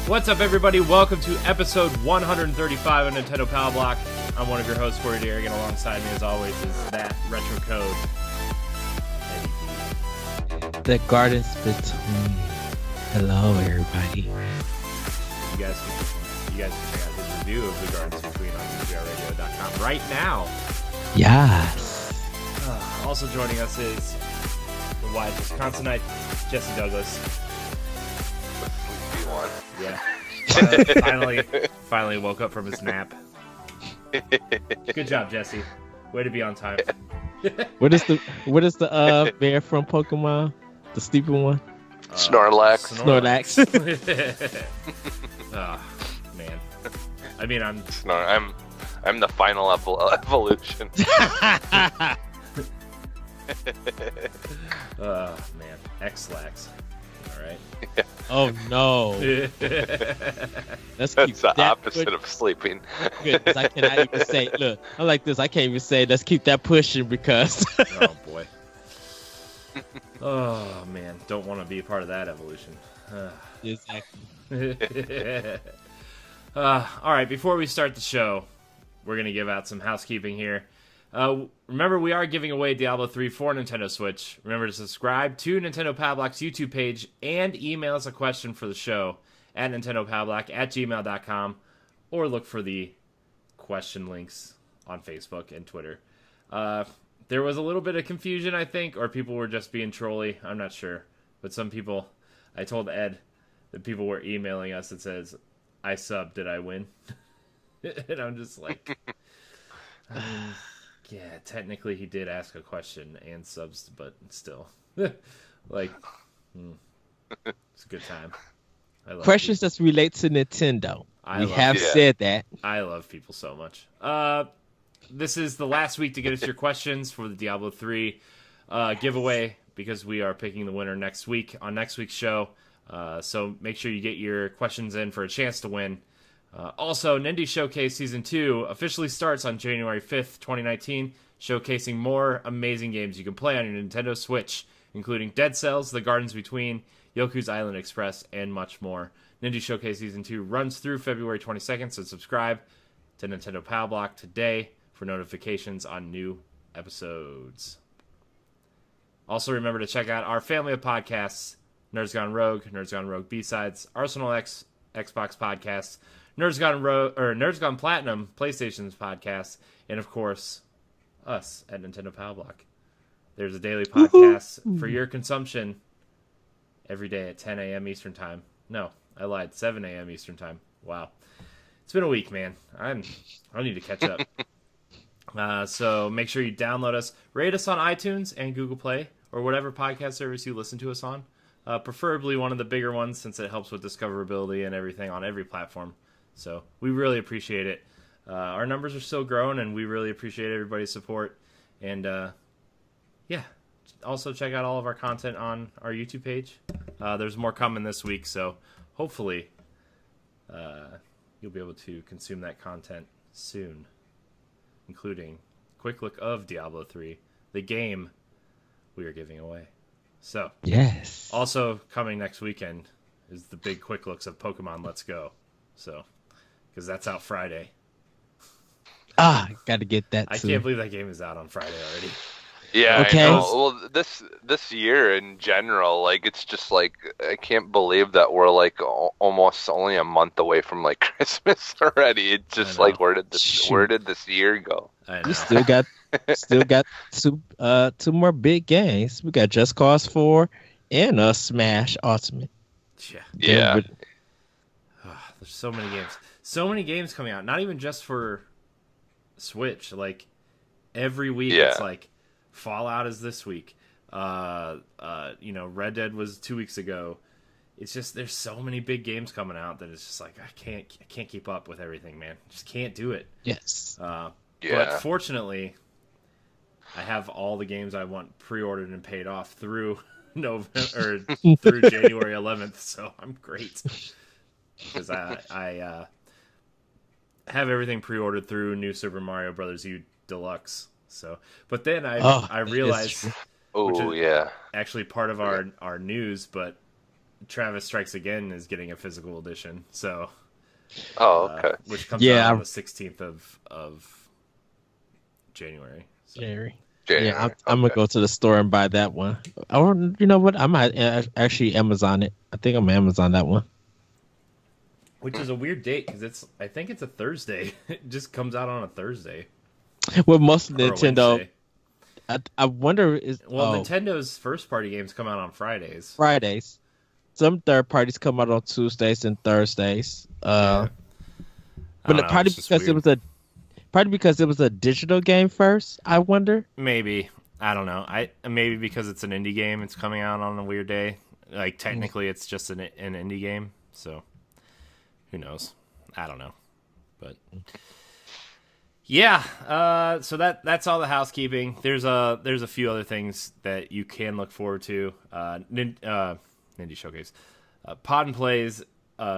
What's up, everybody? Welcome to episode 135 of Nintendo Power Block. I'm one of your hosts, Corey Derrick, and alongside me, as always, is that retro code. The Gardens Between. Hello, everybody. You guys can check out his review of The Gardens Between on NPB135.com right now. Yes. Also joining us is the wise Wisconsinite, Jesse Douglas. Yeah. Finally woke up from his nap. Good job, Jesse. Way to be on time. What is the bear from Pokemon? The stupid one? Snorlax. Oh, man. I mean, I'm the final evolution. Man. X-Lax. All right. Yeah. Oh no. That's the opposite of sleeping. Good, 'cause I cannot even say, look, I'm like this, I can't even say let's keep that pushing because oh boy. Oh man, don't want to be a part of that evolution. Exactly. All right, before we start the show, we're going to give out some housekeeping here. Remember, we are giving away Diablo 3 for Nintendo Switch. Remember to subscribe to Nintendo Power Block's YouTube page and email us a question for the show at nintendopowerblock@gmail.com, or look for the question links on Facebook and Twitter. There was a little bit of confusion, I think, or people were just being trolly. I'm not sure. But some people, I told Ed that people were emailing us that says, I subbed, did I win? And I'm just like... yeah, technically he did ask a question and subs, but still. Like, it's a good time. I love Questions people. that relate to Nintendo. We have Yeah. said that. I love people so much. This is the last week to get us your questions for the Diablo 3 giveaway, because we are picking the winner next week on next week's show. So make sure you get your questions in for a chance to win. Also, Nindy Showcase Season 2 officially starts on January 5th, 2019, showcasing more amazing games you can play on your Nintendo Switch, including Dead Cells, The Gardens Between, Yoku's Island Express, and much more. Nindy Showcase Season 2 runs through February 22nd, so subscribe to Nintendo Power Block today for notifications on new episodes. Also, remember to check out our family of podcasts, Nerds Gone Rogue, Nerds Gone Rogue B-Sides, Arsenal X, Xbox Podcasts, Nerds Gone Platinum, PlayStation's podcast, and of course, us at Nintendo Power Block. There's a daily podcast for your consumption every day at 10 a.m. Eastern Time. No, I lied. 7 a.m. Eastern Time. Wow. It's been a week, man. I need to catch up. So make sure you download us, rate us on iTunes and Google Play, or whatever podcast service you listen to us on. Preferably one of the bigger ones, since it helps with discoverability and everything on every platform. So we really appreciate it. Our numbers are still growing, and we really appreciate everybody's support. And yeah, also check out all of our content on our YouTube page. There's more coming this week, so hopefully you'll be able to consume that content soon, including a quick look of Diablo 3, the game we are giving away. So Yes. also coming next weekend is the big quick looks of Pokemon Let's Go. So, because that's out Friday. Got to get that I too. can't believe that game is out on Friday already. Yeah, Okay. I know. Well, this year in general, like it's just like I can't believe that we're like almost only a month away from like Christmas already. It's just like where did this year go? I know. We still got two more big games. We got Just Cause 4 and Smash Ultimate. Yeah. There's so many games. So many games coming out. Not even just for Switch. Like every week it's like Fallout is this week. Red Dead was 2 weeks ago. It's just there's so many big games coming out that it's just like I can't keep up with everything, man. Just can't do it. Yes. But fortunately, I have all the games I want pre-ordered and paid off through through January 11th, so I'm great because I have everything pre-ordered through New Super Mario Brothers U Deluxe. So, but then I realized, actually part of our news, but Travis Strikes Again is getting a physical edition. So, which comes out on the 16th of January. So. January. Yeah, I'm gonna go to the store and buy that one. You know what? I might actually Amazon it. I think I'm gonna Amazon that one. Which is a weird date because I think it's a Thursday. It just comes out on a Thursday. Well, most of Nintendo. I wonder Nintendo's first party games come out on Fridays. Some third parties come out on Tuesdays and Thursdays. But probably because it was a digital game first. I wonder. Maybe. I don't know. Maybe because it's an indie game, it's coming out on a weird day. Like technically, it's just an indie game. So who knows? I don't know. But yeah. So that's all the housekeeping. There's a few other things that you can look forward to. Indie Showcase. Pod and Play's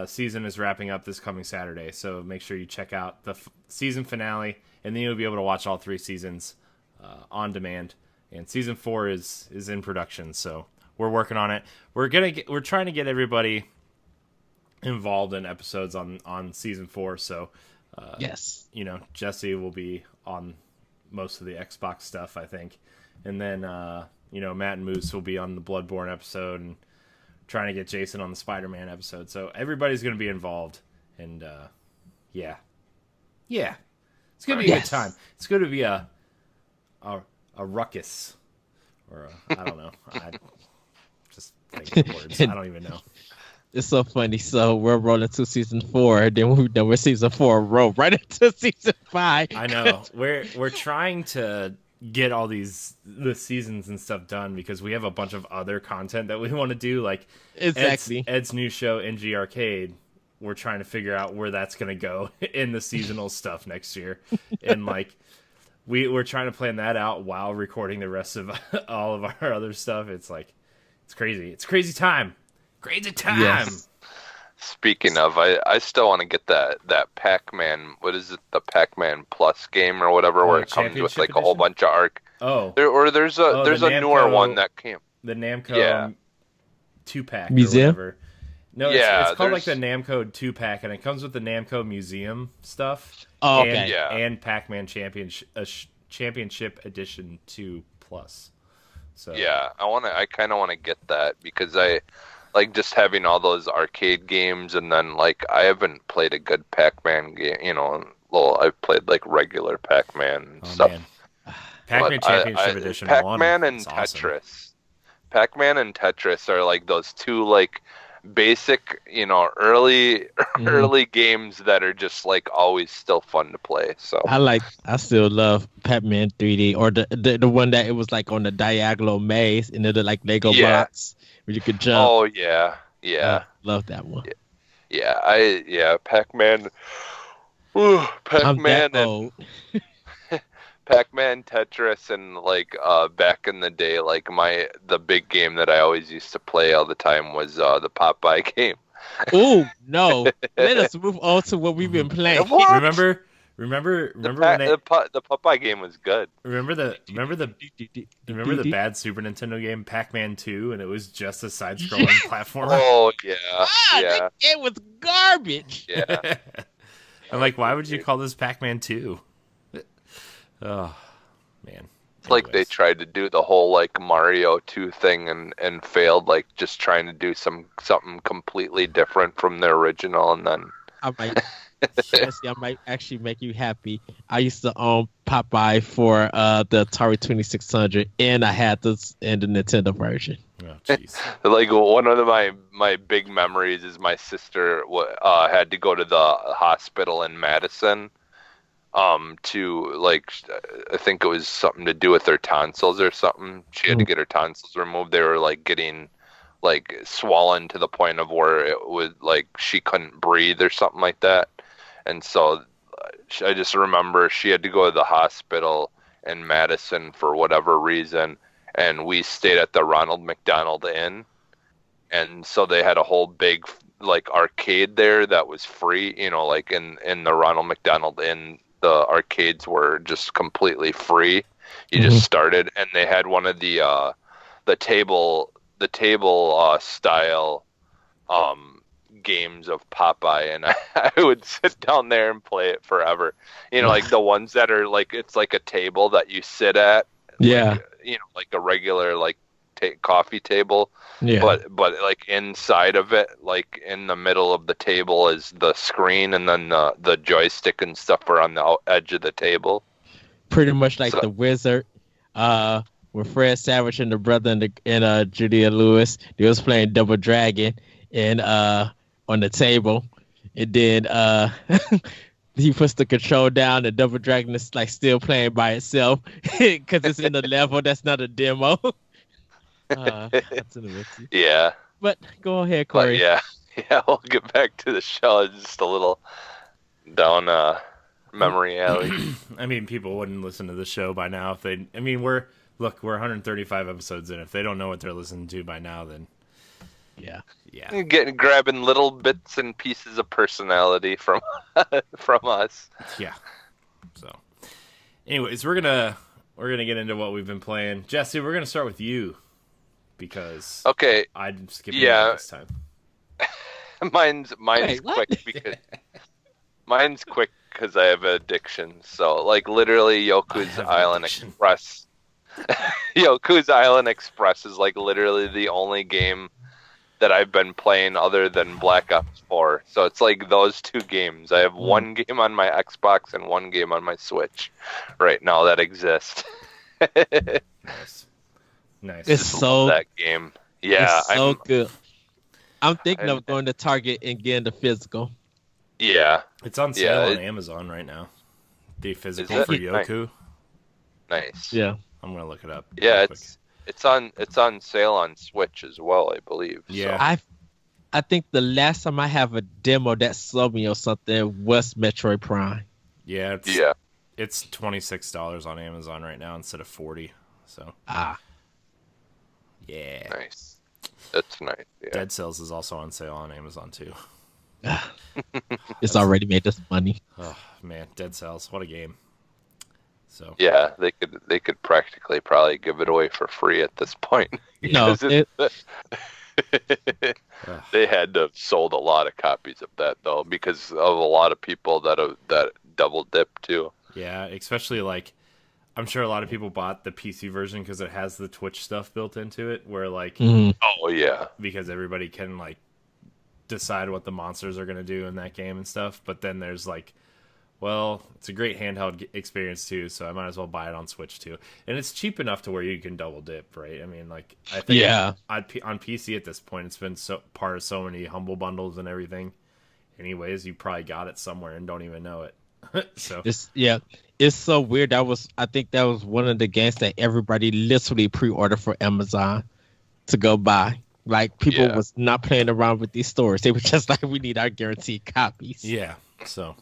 season is wrapping up this coming Saturday, so make sure you check out the season finale, and then you'll be able to watch all 3 seasons on demand. And season 4 is in production, so we're working on it. We're trying to get everybody involved in episodes on season 4. So yes, Jesse will be on most of the Xbox stuff, I think, and then Matt and Moose will be on the Bloodborne episode and trying to get Jason on the Spider-Man episode. So everybody's going to be involved. And, yeah. It's going to be a good time. It's going to be a ruckus. Or I don't know. I just think of words. I don't even know. It's so funny. So we're rolling to season 4. Then we're season 4 roll right into season 5. I know. We're trying to get all the seasons and stuff done because we have a bunch of other content that we want to do, like exactly Ed's new show NG Arcade. We're trying to figure out where that's going to go in the seasonal stuff next year, and like we're trying to plan that out while recording the rest of all of our other stuff. It's like it's crazy time. Yes. Speaking of, I still want to get that Pac-Man. What is it? The Pac-Man Plus game or whatever, where it comes with like a whole bunch of there's a newer one that came. The Namco 2-pack museum. Or whatever. No, it's called like the Namco 2-pack, and it comes with the Namco Museum stuff. Oh, okay. And Pac-Man Championship Edition 2 Plus. So yeah, I kind of want to get that because I like just having all those arcade games, and then like I haven't played a good Pac-Man game. I've played like regular Pac-Man and stuff. Man. Pac-Man Championship Edition. Pac-Man and Tetris. Awesome. Pac-Man and Tetris are like those two like basic, early games that are just like always still fun to play. So I still love Pac-Man 3D or the one that it was like on the diagonal maze and it like Lego blocks where you could jump. Oh yeah. Love that one. Pac-Man. Pac-Man and Pac-Man, Tetris, and like back in the day, like the big game that I always used to play all the time was the Popeye game. Oh no! Let us move on to what we've been playing. What? Remember when the Popeye game was good. Remember the bad Super Nintendo game Pac-Man 2, and it was just a side-scrolling platformer. Oh yeah, that game was garbage. Yeah. I'm like, why would you call this Pac-Man 2? Oh man, It's like they tried to do the whole like Mario 2 thing and failed, like just trying to do something completely different from the original, and then Jesse, I might actually make you happy. I used to own Popeye for the Atari 2600, and I had this in the Nintendo version. Oh, jeez. Like one of my big memories is my sister had to go to the hospital in Madison to like, I think it was something to do with her tonsils or something. She had to get her tonsils removed. They were like getting like swollen to the point of where it was like she couldn't breathe or something like that. And so I just remember she had to go to the hospital in Madison for whatever reason, and we stayed at the Ronald McDonald Inn. And so they had a whole big like arcade there that was free, you know, like in the Ronald McDonald Inn, the arcades were just completely free. You just started, and they had one of the table style games of Popeye, and I would sit down there and play it forever. You know, like the ones that are like, it's like a table that you sit at. Yeah. Like, you know, like a regular like coffee table. Yeah. But like inside of it, like in the middle of the table is the screen, and then the joystick and stuff are on the edge of the table. Pretty much like the Wizard, with Fred Savage and the brother and Julia Lewis. They was playing Double Dragon and on the table, and then he puts the control down. The Double Dragon is like still playing by itself because it's in a level that's not a demo. That's interesting. Yeah. But go ahead, Corey. But yeah, we'll get back to the show. It's just a little down memory alley. I mean, people wouldn't listen to the show by now if they. I mean, we're 135 episodes in. If they don't know what they're listening to by now, then yeah. Grabbing little bits and pieces of personality from us. Yeah. So, anyways, we're gonna get into what we've been playing. Jesse, we're gonna start with you because I'm skipping this time. Mine's quick because I have addiction. So like literally Yoku's Island Express. Yoku's Island Express is like literally the only game that I've been playing other than Black Ops 4. So it's like those two games. I have one game on my Xbox and one game on my Switch right now that exist. Nice. It's so that game. Yeah, it's so good. I'm thinking of going to Target and getting the physical. Yeah, it's on sale on Amazon right now. The physical for Yoku. Nice. Yeah, I'm gonna look it up. Yeah, it's on sale on Switch as well, I believe. Yeah, so. I think the last time I have a demo that sold me or something was Metroid Prime. Yeah, it's $26 on Amazon right now instead of $40. So yeah, nice. That's nice. Yeah. Dead Cells is also on sale on Amazon too. It's already made us money. Oh man, Dead Cells, what a game! So yeah, they could practically probably give it away for free at this point. No, they had to have sold a lot of copies of that though, because of a lot of people that double dip too. Yeah, especially like I'm sure a lot of people bought the PC version because it has the Twitch stuff built into it, where like oh yeah, because everybody can like decide what the monsters are going to do in that game and stuff. But then there's like, well, it's a great handheld experience too, so I might as well buy it on Switch too. And it's cheap enough to where you can double dip, right? I mean, like I think on PC at this point, it's been part of so many Humble Bundles and everything. Anyways, you probably got it somewhere and don't even know it. So it's so weird. I think that was one of the games that everybody literally pre-ordered for Amazon to go buy. Like people was not playing around with these stores. They were just like, we need our guaranteed copies. Yeah. So,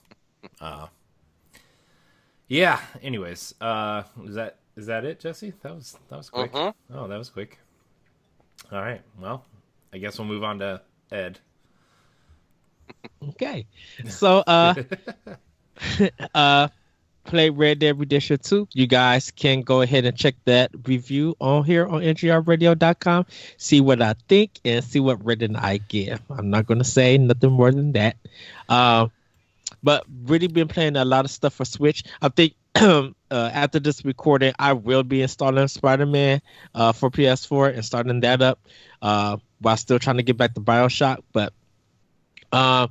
yeah. Anyways, is that it, Jesse? That was quick. Oh, that was quick. All right. Well, I guess we'll move on to Ed. Okay. So, play Red Dead Redemption 2. You guys can go ahead and check that review on here on ngrradio.com. See what I think and see what rating I give. I'm not going to say nothing more than that. But really been playing a lot of stuff for Switch. I think After this recording, I will be installing Spider-Man for PS4 and starting that up while still trying to get back to Bioshock. But uh,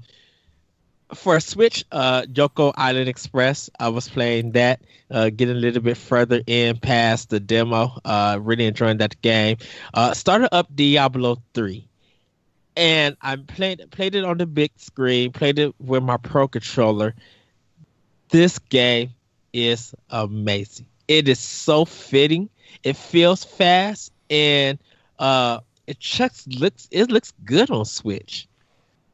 for a Switch, Yoko Island Express, I was playing that, getting a little bit further in past the demo. Really enjoying that game. Started up Diablo 3. And I played it on the big screen, played it with my Pro controller. This game is amazing. It is so fitting. It feels fast, and it just looks good on Switch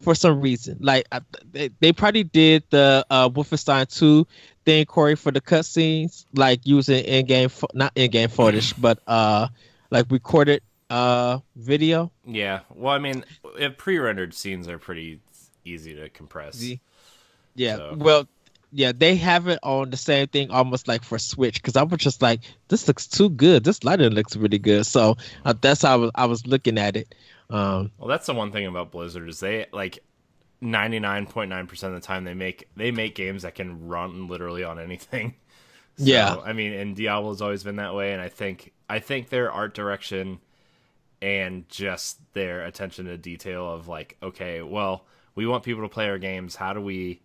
for some reason. Like they probably did the Wolfenstein 2 thing, Corey, for the cutscenes, like using not in-game footage, but like recorded video. Yeah. Well, I mean, pre-rendered scenes are pretty easy to compress. Yeah. So. Well, yeah, they have it on the same thing almost like for Switch, because I was just like, this looks too good. This lighting looks really good. So that's how I was looking at it. Well, that's the one thing about Blizzard is they like 99.9% of the time they make games that can run literally on anything. So, yeah. I mean, and Diablo's always been that way, and I think their art direction and just their attention to detail of like, okay, well, we want people to play our games. How do we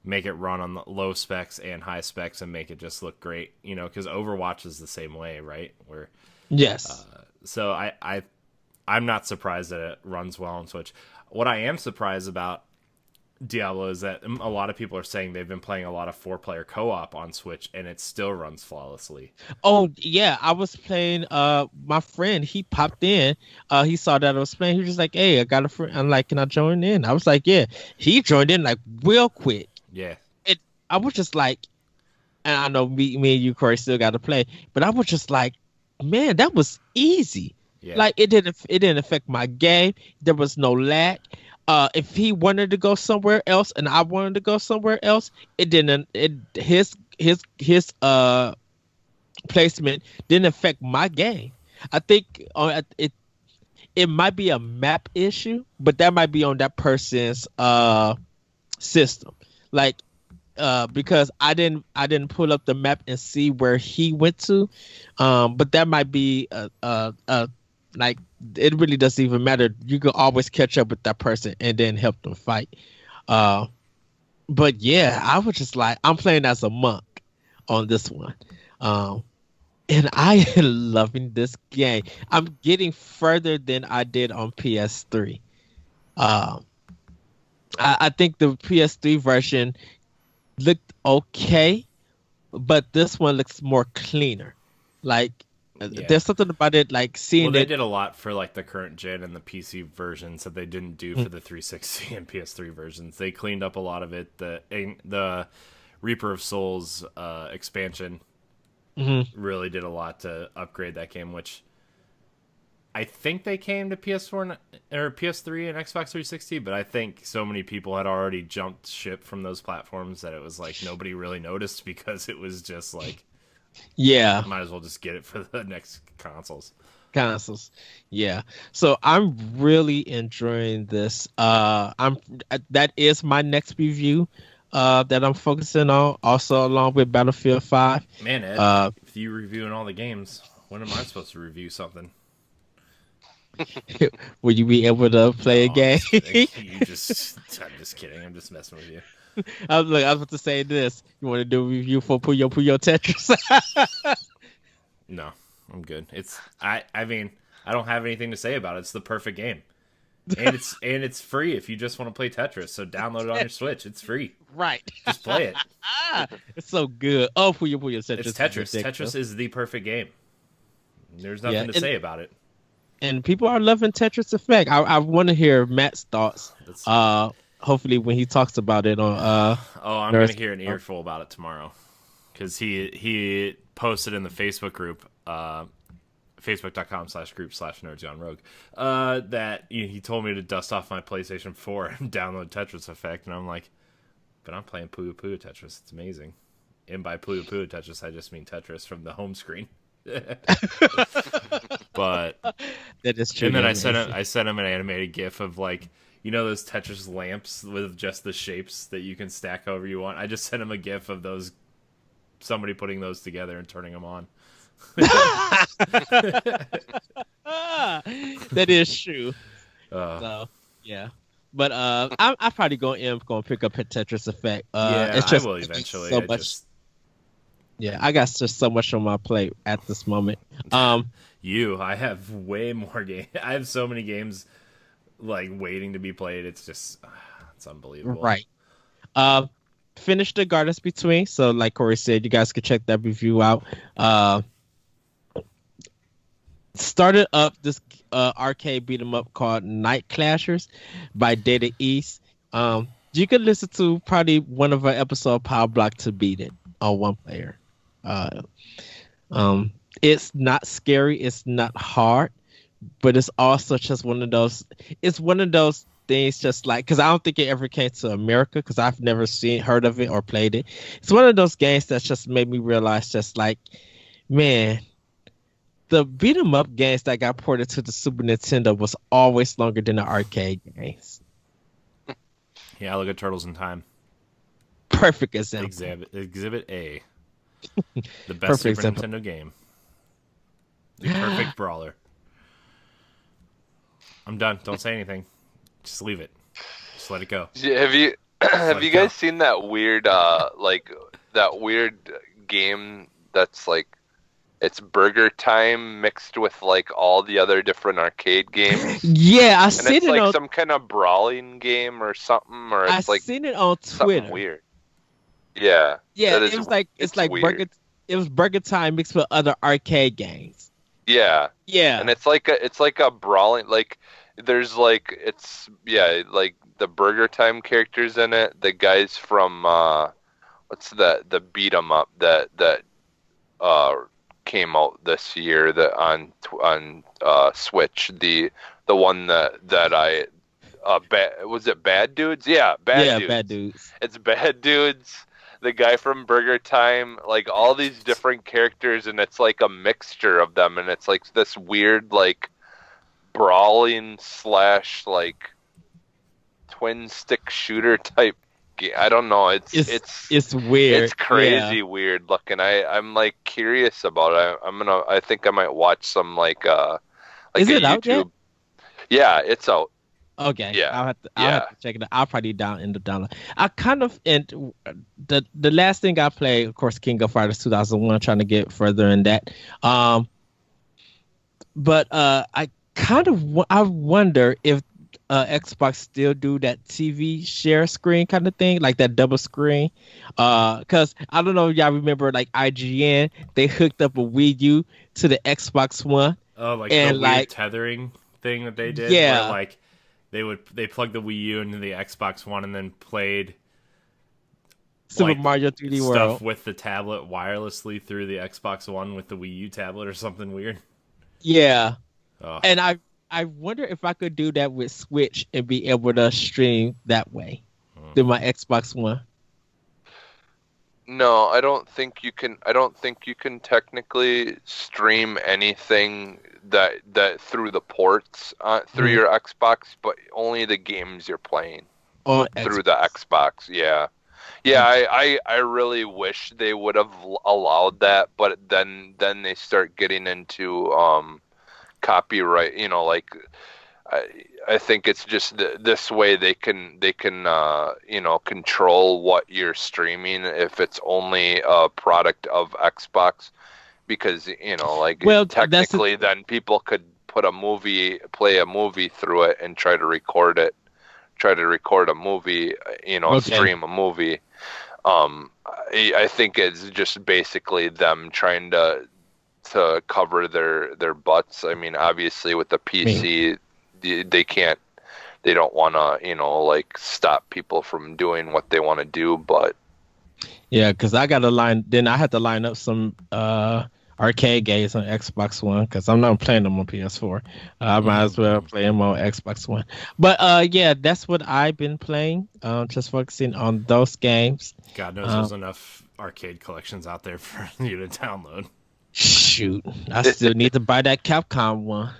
make it run on the low specs and high specs and make it just look great? You know, because Overwatch is the same way, right? Where yes. So I'm not surprised that it runs well on Switch. What I am surprised about Diablo is that a lot of people are saying they've been playing a lot of 4-player co-op on Switch and it still runs flawlessly. Oh yeah, I was playing. My friend, he popped in. He saw that I was playing. He was just like, "Hey, I got a friend." I'm like, "Can I join in?" I was like, "Yeah." He joined in like real quick. Yeah. I was just like, and I know me and you, Corey, still got to play, but I was just like, man, that was easy. Yeah. Like it didn't affect my game. There was no lag. If he wanted to go somewhere else and I wanted to go somewhere else, it didn't. His placement didn't affect my game. I think it might be a map issue, but that might be on that person's system. Like because I didn't pull up the map and see where he went to, but that might be like it really doesn't even matter. You can always catch up with that person and then help them fight. But yeah, I was just like, I'm playing as a monk on this one. And I am loving this game. I'm getting further than I did on PS3. I think the PS3 version looked okay, but this one looks more cleaner. Like there's something about it, like seeing well, they it. did a lot for like the current gen and the PC versions that they didn't do for the 360 and PS3 versions. They cleaned up a lot of it. The Reaper of Souls expansion really did a lot to upgrade that game, which I think they came to PS4 or PS3 and Xbox 360, but I think so many people had already jumped ship from those platforms that it was like nobody really noticed because it was just like, yeah, might as well just get it for the next consoles. Yeah. So I'm really enjoying this. That is my next review that I'm focusing on, also along with Battlefield 5. Man, Ed, if you reviewing all the games, when am I supposed to review something? Will you be able to play a game? I'm just kidding. I'm just messing with you. I was about to say this. You want to do a review for Puyo Tetris? No, I'm good. I mean, I don't have anything to say about it. It's the perfect game. And it's free if you just want to play Tetris. So download it on your Switch. It's free. Right. Just play it. It's so good. Oh, Puyo Tetris. It's Tetris. Tetris is the perfect game. There's nothing to say about it. And people are loving Tetris Effect. I want to hear Matt's thoughts. Hopefully when he talks about it on I'm going to hear an earful about it tomorrow. Because he posted in the Facebook group, facebook.com/group/nerdsgonerogue, that he told me to dust off my PlayStation 4 and download Tetris Effect. And I'm like, but I'm playing Puyo Puyo Tetris. It's amazing. And by Puyo Puyo Tetris, I just mean Tetris from the home screen. But that is true. And then I sent him an animated GIF of like, you know, those Tetris lamps with just the shapes that you can stack however you want. I just sent him a GIF of those somebody putting those together and turning them on. That is true. So yeah, but I probably gonna pick up Tetris Effect. Yeah, it's just, I will eventually. So much. Yeah, I got just so much on my plate at this moment. I have way more games. I have so many games like waiting to be played. It's just, it's unbelievable. Right. Finished the Gardens Between. So like Corey said, you guys can check that review out. Started up this arcade beat 'em up called Night Clashers by Data East. You could listen to probably one of our episode Power Block to beat it on one player. It's not scary, it's not hard, but it's also just one of those. It's one of those things, just like, because I don't think it ever came to America, because I've never heard of it or played it. It's one of those games that just made me realize, just like, man, the beat 'em up games that got ported to the Super Nintendo was always longer than the arcade games. Yeah, look at Turtles in Time. Perfect example. Exhibit A. The best Super Nintendo game. The perfect brawler. I'm done. Don't say anything. Just leave it. Just let it go. Have you guys seen that weird that weird game that's like, it's Burger Time mixed with like all the other different arcade games? Yeah, I've seen it. It's like some kind of brawling game or something, or it's like seen it on Twitter. Weird. Yeah. Yeah, it was like it's like weird. It was Burger Time mixed with other arcade games. Yeah. Yeah. And it's like a brawling, like there's like, it's like the Burger Time characters in it, the guys from what's that, the beat 'em up that came out this year, that on Switch, the one that I was it Bad Dudes? Yeah, Dudes. Bad Dudes. It's Bad Dudes, the guy from Burger Time, like all these different characters, and it's like a mixture of them, and it's like this weird like brawling / like twin stick shooter type game. I don't know. It's weird. It's crazy weird looking. I'm like curious about it. I think I might watch some like Is it YouTube. out yet? Yeah, it's out. Okay. Yeah. I'll have to check it out. I'll probably end up downloading. I kind of, and the last thing I played, of course, King of Fighters 2001, trying to get further in that. But I kind of I wonder if Xbox still do that TV share screen kind of thing, like that double screen. Because I don't know if y'all remember, like IGN, they hooked up a Wii U to the Xbox One. Oh, like the weird tethering thing that they did. Yeah. Where, like, they plugged the Wii U into the Xbox One and then played Super Mario 3D stuff World with the tablet wirelessly through the Xbox One with the Wii U tablet or something weird. Yeah. Oh. And I wonder if I could do that with Switch and be able to stream that way through my Xbox One. No, I don't think you can. I don't think you can technically stream anything that through the ports through your Xbox, but only the games you're playing through the Xbox. Yeah. I really wish they would have allowed that, but then they start getting into copyright. You know, like I think it's just this way they can control what you're streaming if it's only a product of Xbox, because technically then people could play a movie through it and try to record a movie, stream a movie. I think it's just basically them trying to cover their butts. I mean, obviously with the PC, they don't want to, stop people from doing what they want to do, but yeah, because I had to line up some arcade games on Xbox One, because I'm not playing them on PS4. I might as well play them on Xbox One. But yeah, that's what I've been playing, just focusing on those games. God knows there's enough arcade collections out there for you to download. Shoot, I still need to buy that Capcom one.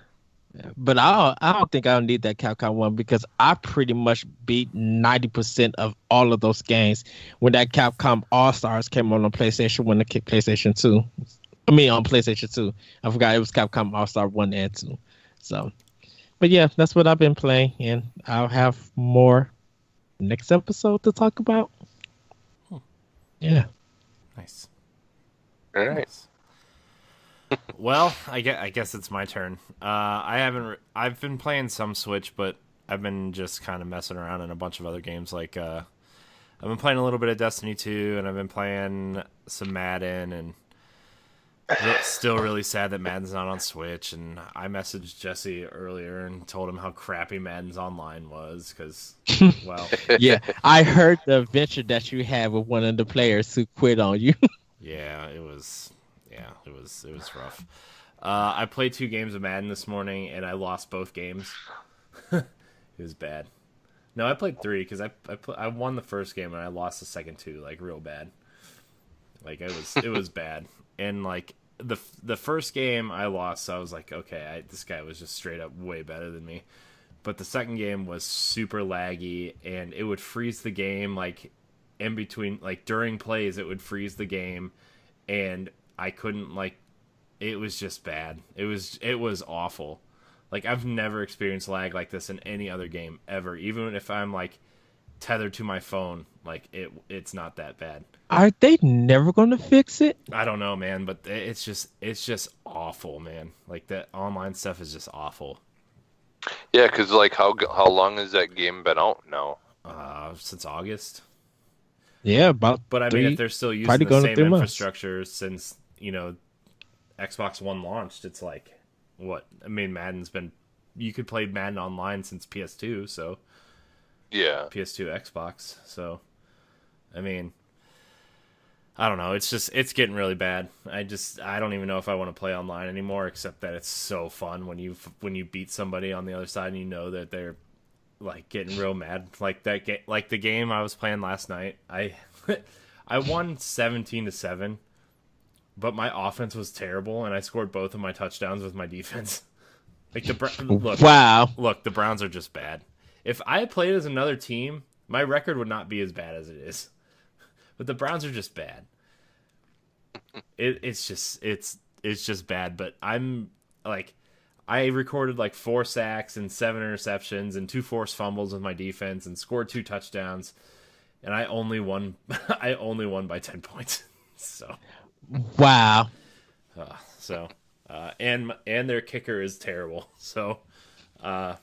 But I don't think I'll need that Capcom one because I pretty much beat 90% of all of those games when that Capcom All Stars came on PlayStation 1 and PlayStation 2. I mean on PlayStation 2. I forgot it was Capcom All Star 1 and 2. So, but yeah, that's what I've been playing, and I'll have more next episode to talk about. Yeah. Nice. All right. Nice. Well, I guess it's my turn. I've been playing some Switch, but I've been just kind of messing around in a bunch of other games. Like I've been playing a little bit of Destiny 2, and I've been playing some Madden, and still really sad that Madden's not on Switch. And I messaged Jesse earlier and told him how crappy Madden's online was because, well, yeah, I heard the adventure that you had with one of the players who quit on you. yeah, it was rough. I played 2 games of Madden this morning, and I lost both games. It was bad. No, I played 3 because I won the first game and I lost the second 2 like real bad. Like it was bad. And like the first game I lost, so I was like, okay, this guy was just straight up way better than me. But the second game was super laggy, and it would freeze the game like in between, like during plays, it would freeze the game, and I couldn't like. It was just bad. It was awful. Like I've never experienced lag like this in any other game ever. Even if I'm like tethered to my phone, like it's not that bad. Are they never going to fix it? I don't know, man, but it's just awful, man. Like that online stuff is just awful. Yeah, because like how long has that game been out now? Since August. Yeah, about. But I mean, if they're still using the same infrastructure since Xbox One launched, it's like what? I mean, you could play Madden online since PS2, so yeah, PS2, Xbox. So, I mean, I don't know. It's getting really bad. I don't even know if I want to play online anymore. Except that it's so fun when you beat somebody on the other side and you know that they're like getting real mad. Like like the game I was playing last night. I won 17-7. But my offense was terrible, and I scored both of my touchdowns with my defense. Like look, the Browns are just bad. If I had played as another team, my record would not be as bad as it is. But the Browns are just bad. It's just bad. But I'm like, I recorded like 4 sacks and 7 interceptions and 2 forced fumbles with my defense and scored 2 touchdowns, and I only won. I only won by 10 points. So. Wow. And their kicker is terrible. So, did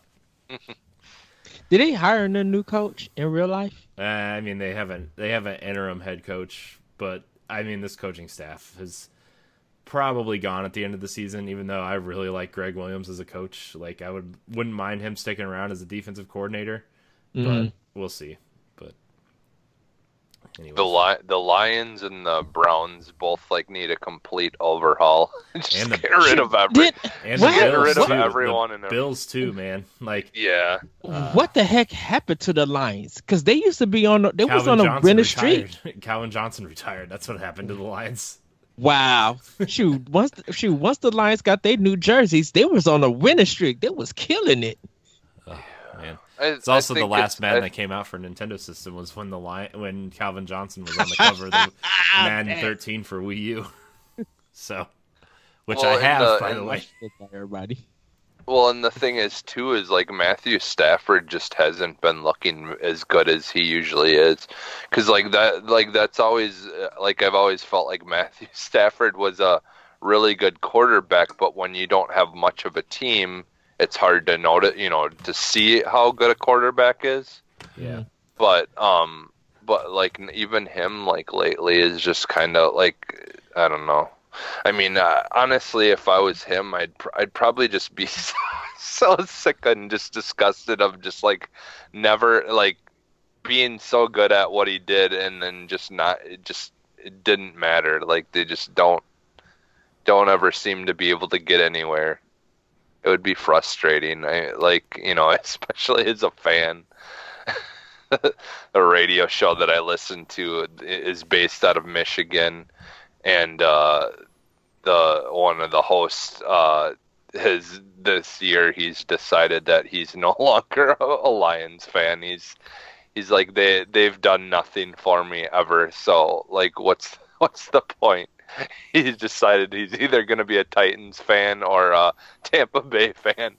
they hire a new coach in real life? I mean, they have an interim head coach, but I mean, this coaching staff is probably gone at the end of the season. Even though I really like Greg Williams as a coach, like I wouldn't mind him sticking around as a defensive coordinator, but we'll see. Anyways. The Lions and the Browns both like need a complete overhaul. Just get rid of everyone. And Bills too, man. Like yeah. What the heck happened to the Lions? Because they used to be on. They was on a winning streak. Calvin Johnson retired. That's what happened to the Lions. Wow. Once the Lions got their new jerseys, they was on a winning streak. They was killing it. Oh, man. It's also the last Madden that came out for Nintendo system was when Calvin Johnson was on the cover of the Madden 13 for Wii U. So, I have, by the way. Everybody. Well, and the thing is too is like Matthew Stafford just hasn't been looking as good as he usually is, because that's always like I've always felt like Matthew Stafford was a really good quarterback, but when you don't have much of a team, it's hard to notice, to see how good a quarterback is. Yeah. But like even him, like lately, is just kind of like I don't know. I mean, honestly, if I was him, I'd probably just be so sick and just disgusted of just like never like being so good at what he did and then just not. It didn't matter. Like they just don't ever seem to be able to get anywhere. It would be frustrating. Especially as a fan. The radio show that I listen to is based out of Michigan, and one of the hosts this year he's decided that he's no longer a Lions fan. He's like they've done nothing for me ever. So like what's the point? He's decided he's either going to be a Titans fan or a Tampa Bay fan.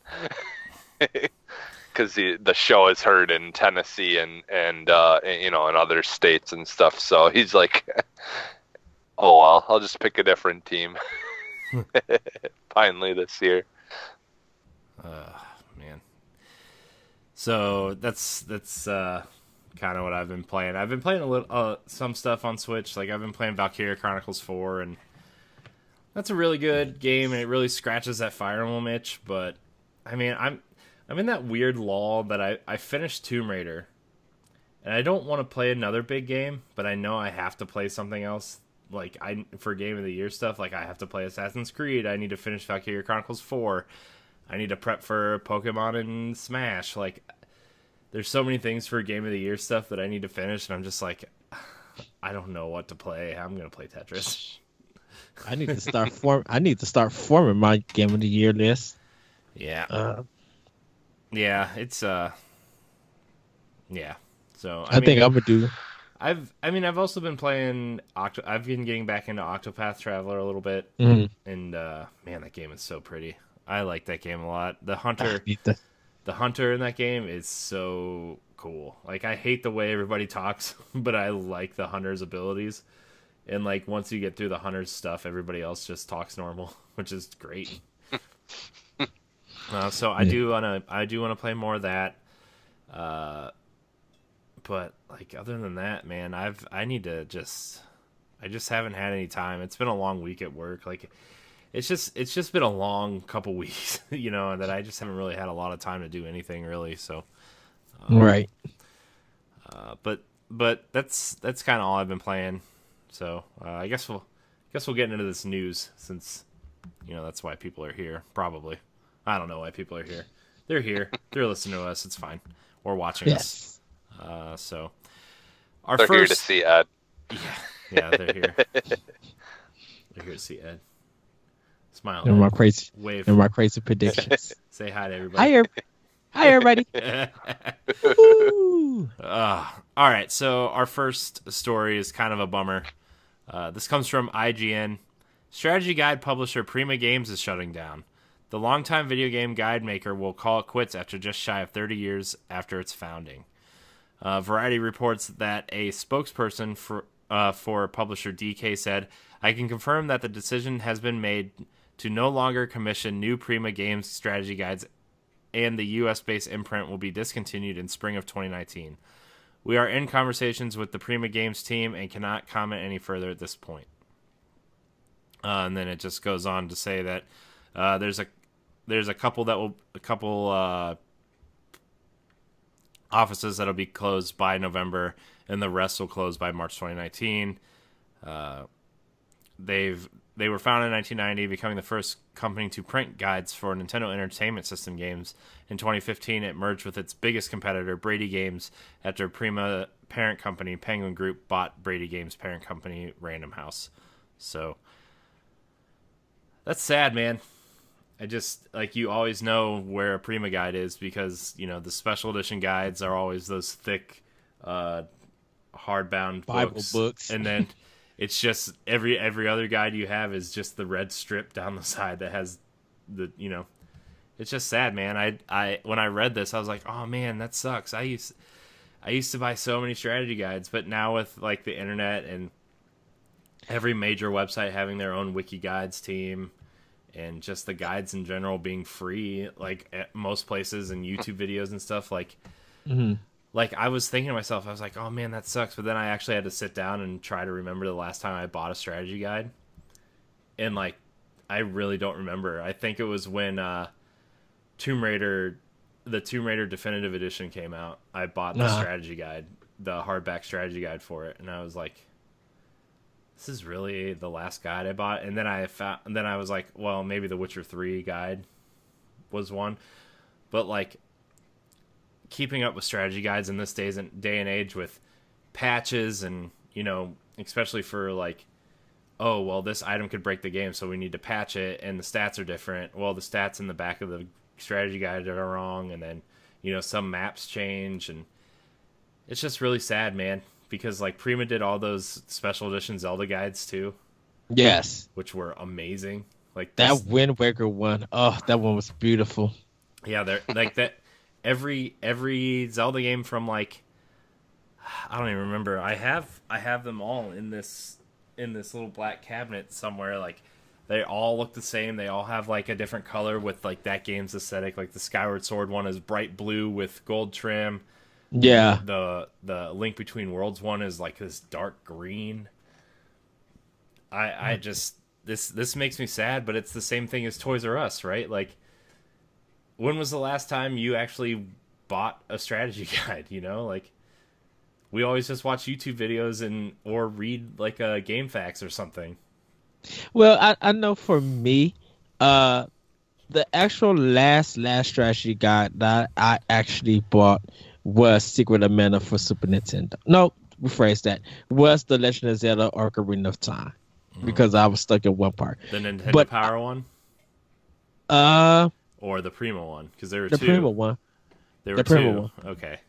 Because the show is heard in Tennessee and in other states and stuff. So he's like, oh well, I'll just pick a different team. Finally this year. Man. So that's kind of what I've been playing. I've been playing a little some stuff on Switch. Like I've been playing Valkyria Chronicles 4, and that's a really good game, and it really scratches that Fire Emblem itch. But I mean, I'm in that weird lull that I finished Tomb Raider, and I don't want to play another big game, but I know I have to play something else. Like for Game of the Year stuff, like I have to play Assassin's Creed. I need to finish Valkyria Chronicles 4. I need to prep for Pokemon and Smash. Like there's so many things for Game of the Year stuff that I need to finish, and I'm just like, I don't know what to play. I'm gonna play Tetris. I need to start forming my Game of the Year list. Yeah. Yeah, it's yeah. So I think I'm gonna do. I've also been playing I've been getting back into Octopath Traveler a little bit, Mhm. and man, that game is so pretty. I like that game a lot. The hunter The in that game is so cool. Like I hate the way everybody talks, but I like the hunter's abilities. And like once you get through the hunter's stuff, everybody else just talks normal, which is great. So I do wanna play more of that. But like other than that, man, I just haven't had any time. It's been a long week at work. Like it's just been a long couple weeks, that I just haven't really had a lot of time to do anything really. So right. But that's kind of all I've been playing. So I guess we'll get into this news since that's why people are here. Probably, I don't know why people are here. They're here. They're listening to us. It's fine. Or watching us. So they're here to see Ed. Yeah, they're here. They're here to see Ed. Smile. They're my crazy. Wave. They're my crazy predictions. Say hi to everybody. Hi, everybody. All right, so our first story is kind of a bummer. This comes from IGN. Strategy guide publisher Prima Games is shutting down. The longtime video game guide maker will call it quits after just shy of 30 years after its founding. Variety reports that a spokesperson for publisher DK said, "I can confirm that the decision has been made to no longer commission new Prima Games strategy guides, and the U.S.-based imprint will be discontinued in spring of 2019. We are in conversations with the Prima Games team and cannot comment any further at this point." And then it just goes on to say that there's a couple offices that'll be closed by November, and the rest will close by March 2019. They were founded in 1990, becoming the first company to print guides for Nintendo Entertainment System games. In 2015, it merged with its biggest competitor, Brady Games, after Prima parent company Penguin Group bought Brady Games parent company Random House. So that's sad, man. I just, like, you always know where a Prima guide is because, the special edition guides are always those thick, hardbound Bible books. And then it's just every other guide you have is just the red strip down the side that has the, it's just sad, man. I when I read this, I was like, oh man, that sucks. I used to buy so many strategy guides, but now with like the internet and every major website having their own wiki guides team, and just the guides in general being free, like at most places, and YouTube videos and stuff, like, like I was thinking to myself, I was like, oh man, that sucks. But then I actually had to sit down and try to remember the last time I bought a strategy guide. And like, I really don't remember. I think it was when the Tomb Raider Definitive Edition came out. I bought the strategy guide, the hardback strategy guide for it. And I was like, this is really the last guide I bought. And then I was like, well, maybe the Witcher 3 guide was one. But like, keeping up with strategy guides in this day and age with patches and, especially for like oh, well, this item could break the game, so we need to patch it, and the stats are different. Well, the stats in the back of the strategy guide are wrong, and then, some maps change, and it's just really sad, man, because, like, Prima did all those special edition Zelda guides, too. Yes. Which were amazing. Like that Wind Waker one. Oh, that one was beautiful. Yeah, they're like that. Every Zelda game from, like, I don't even remember. I have them all in this little black cabinet somewhere. Like, they all look the same. They all have, like, a different color with, like, that game's aesthetic. Like, the Skyward Sword one is bright blue with gold trim. Yeah. The Link Between Worlds one is, like, this dark green. I just this makes me sad, but it's the same thing as Toys R Us, right? Like, when was the last time you actually bought a strategy guide? Like, we always just watch YouTube videos or read, like, a game facts or something. Well, I know for me, the actual last strategy guide that I actually bought was Secret of Mana for Super Nintendo. No, rephrase that. Was the Legend of Zelda Ocarina of Time. Because I was stuck in one part. The Nintendo Power one? Or the Prima one? Because there were two. The Prima one. There were two. Okay.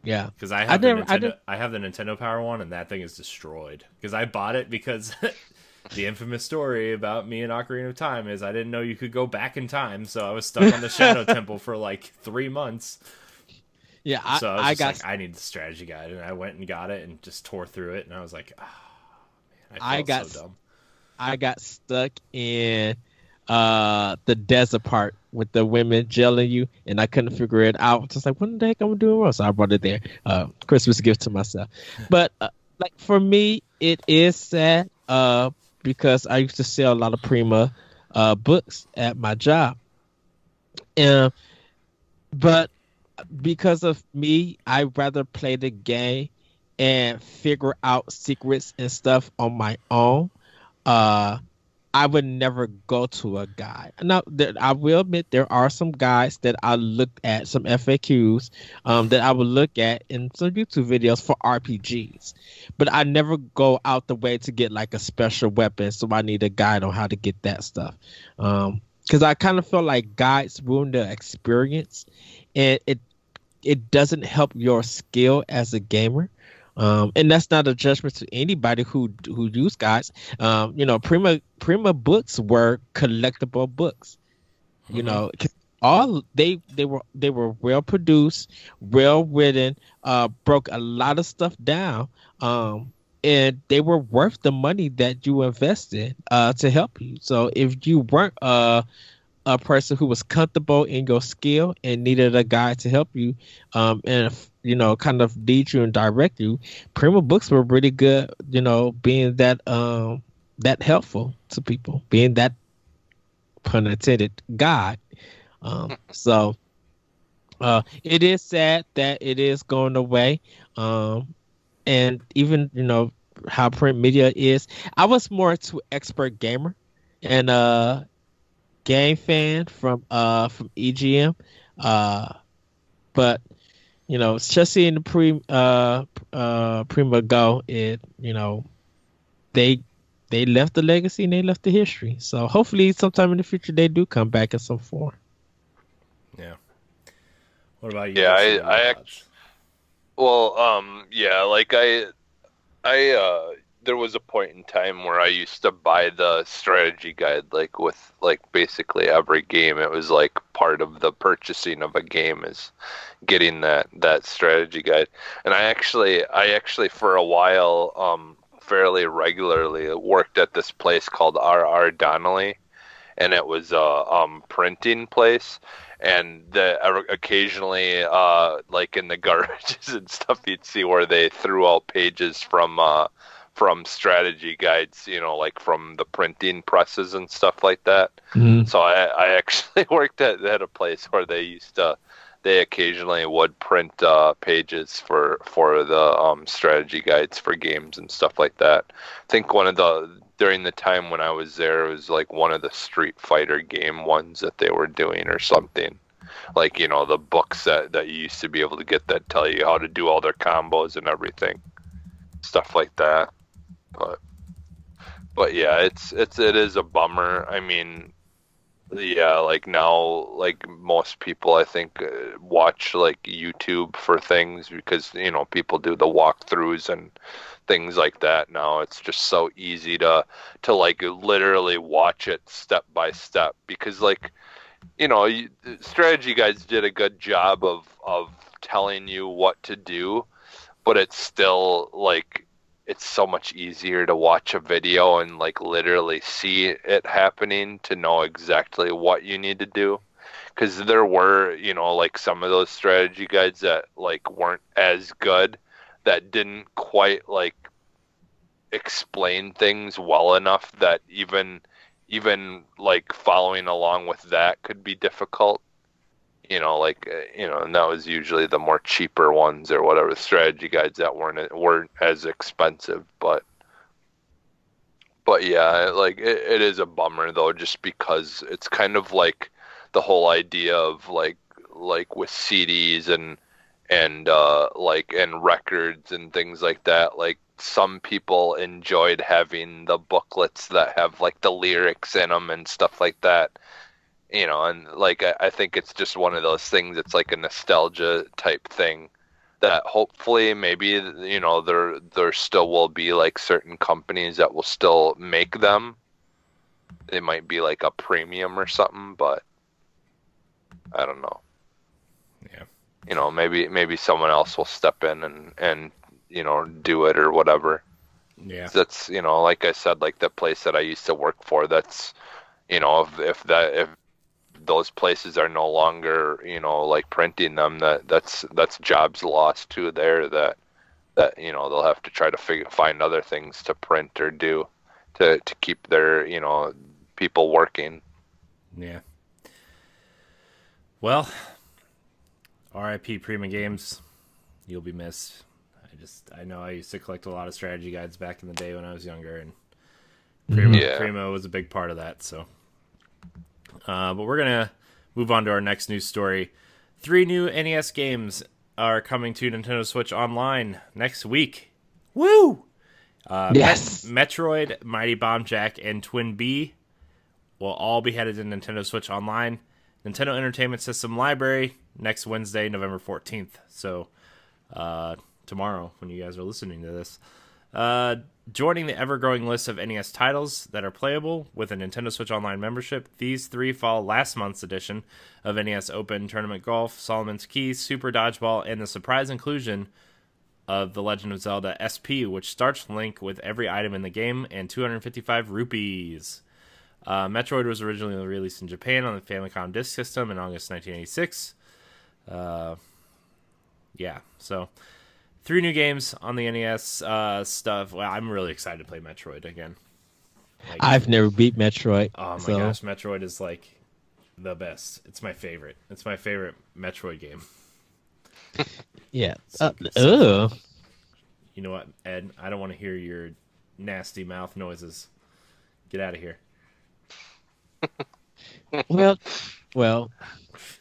Yeah. Because I have the Nintendo Power one, and that thing is destroyed. Because I bought it because the infamous story about me and Ocarina of Time is I didn't know you could go back in time, so I was stuck on the Shadow Temple for like 3 months. Yeah, so I was just like, I need the strategy guide, and I went and got it and just tore through it, and I was like, oh. I got so dumb. I got stuck in the desert part with the women gelling you, and I couldn't figure it out. Just like, what the heck am I doing wrong? So I brought it there. Christmas gift to myself. But like, for me, it is sad because I used to sell a lot of Prima books at my job, but because of me, I'd rather play the game and figure out secrets and stuff on my own. I would never go to a guide. Now, I will admit there are some guides that I looked at, some FAQs that I would look at in some YouTube videos for RPGs. But I never go out the way to get like a special weapon, so I need a guide on how to get that stuff. Because I kind of feel like guides ruin the experience, and it doesn't help your skill as a gamer. And that's not a judgment to anybody who use guides. Prima books were collectible books. All they were well produced, well written, broke a lot of stuff down, and they were worth the money that you invested to help you. So if you weren't a person who was comfortable in your skill and needed a guide to help you, kind of lead you and direct you, Prima books were really good, being that that helpful to people, being that, pun intended, guide. So it is sad that it is going away. And even, how print media is. I was more to expert gamer and game fan from EGM. But just seeing the Prima go, they left the legacy and they left the history. So hopefully sometime in the future they do come back in some form. Yeah. What about you? Yeah, there was a point in time where I used to buy the strategy guide, like with like basically every game. It was like part of the purchasing of a game is getting that strategy guide. And I actually for a while fairly regularly worked at this place called R.R. Donnelly, and it was a printing place. And occasionally, like in the garages and stuff, you'd see where they threw out pages from strategy guides, like from the printing presses and stuff like that. Mm-hmm. So I actually worked at a place where they occasionally would print pages for the strategy guides for games and stuff like that. I think during the time when I was there, it was like one of the Street Fighter game ones that they were doing or something. Like, the books that you used to be able to get that tell you how to do all their combos and everything. Stuff like that. But But yeah, it is a bummer. I mean, yeah, like now, like most people, I think, watch like YouTube for things because people do the walkthroughs and things like that. Now it's just so easy to like literally watch it step by step because like strategy guides did a good job of telling you what to do, but it's still like it's so much easier to watch a video and like literally see it happening to know exactly what you need to do. Because there were, like some of those strategy guides that like weren't as good, that didn't quite like explain things well enough that even like following along with that could be difficult. And that was usually the more cheaper ones or whatever strategy guides that weren't as expensive. But yeah, like it is a bummer though, just because it's kind of like the whole idea of like with CDs and records and things like that. Like some people enjoyed having the booklets that have like the lyrics in them and stuff like that. And like I think it's just one of those things. It's like a nostalgia type thing that hopefully maybe there still will be like certain companies that will still make them. They might be like a premium or something, but I don't know. Yeah. Maybe someone else will step in and do it or whatever. Yeah. That's like I said, like the place that I used to work for. That's if those places are no longer like printing them, that's jobs lost too there, that they'll have to try to find other things to print or do to keep their people working. Yeah. Well, RIP Prima Games, you'll be missed. I know I used to collect a lot of strategy guides back in the day when I was younger, and Prima was a big part of that. So but we're going to move on to our next news story. 3 new NES games are coming to Nintendo Switch Online next week. Woo! Yes! Metroid, Mighty Bomb Jack, and Twin B will all be headed to Nintendo Switch Online. Nintendo Entertainment System Library next Wednesday, November 14th. So tomorrow, when you guys are listening to this. Joining the ever-growing list of NES titles that are playable with a Nintendo Switch Online membership, these 3 follow last month's edition of NES Open Tournament Golf, Solomon's Keys, Super Dodgeball, and the surprise inclusion of The Legend of Zelda SP, which starts Link with every item in the game and 255 rupees. Metroid was originally released in Japan on the Famicom Disk System in August 1986. Yeah, so 3 new games on the NES stuff. Well, I'm really excited to play Metroid again. Like, I've never beat Metroid. Oh my gosh, Metroid is like the best. It's my favorite. It's my favorite Metroid game. Yeah. You know what, Ed? I don't want to hear your nasty mouth noises. Get out of here. Well.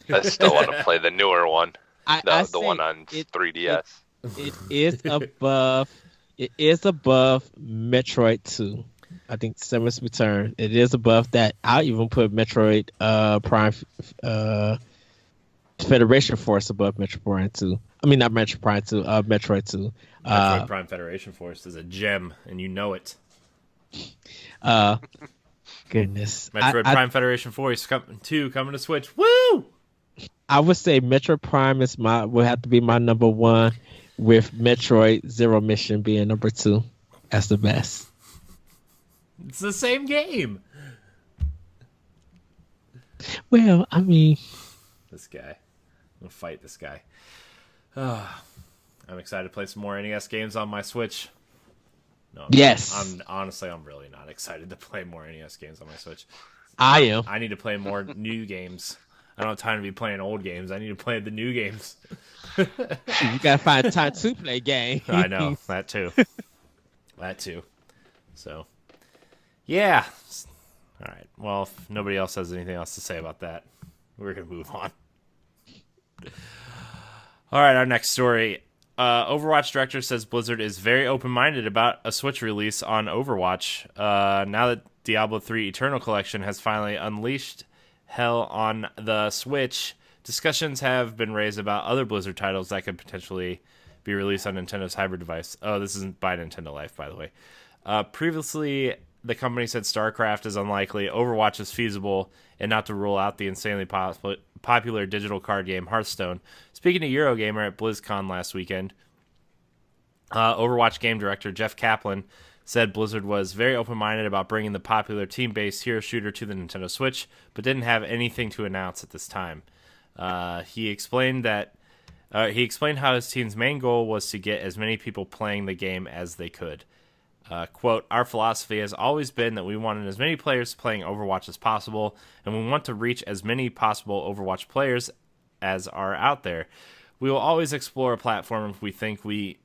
I still want to play the newer one. The one on 3DS. It is above. It is above Metroid 2. I think Samus Return. It is above that. I'll even put Metroid Prime Federation Force above Metroid Prime 2. I mean, not Metroid Prime 2. Metroid 2. Metroid Prime Federation Force is a gem, and you know it. Goodness. Metroid Prime Federation Force 2 coming to Switch. Woo! I would say Metroid Prime will have to be my number 1, with Metroid Zero Mission being number 2 as the best. It's the same game. Well, I mean, this guy. I'm gonna fight this guy. I'm excited to play some more NES games on my Switch. No, yes. I'm really not excited to play more NES games on my Switch. I am. I need to play more new games. I don't have time to be playing old games. I need to play the new games. You gotta find time to play games. I know, that too. That too. So, yeah. All right. Well, if nobody else has anything else to say about that, we're going to move on. All right, our next story. Overwatch director says Blizzard is very open-minded about a Switch release on Overwatch. Now that Diablo 3 Eternal Collection has finally unleashed hell on the Switch, discussions have been raised about other Blizzard titles that could potentially be released on Nintendo's hybrid device. Oh, this isn't by Nintendo Life, by the way. Previously, the company said StarCraft is unlikely, Overwatch is feasible, and not to rule out the insanely popular digital card game Hearthstone. Speaking to Eurogamer at BlizzCon last weekend, Overwatch game director Jeff Kaplan said Blizzard was very open-minded about bringing the popular team-based hero shooter to the Nintendo Switch, but didn't have anything to announce at this time. He explained how his team's main goal was to get as many people playing the game as they could. Quote, our philosophy has always been that we wanted as many players playing Overwatch as possible, and we want to reach as many possible Overwatch players as are out there. We will always explore a platform if we think we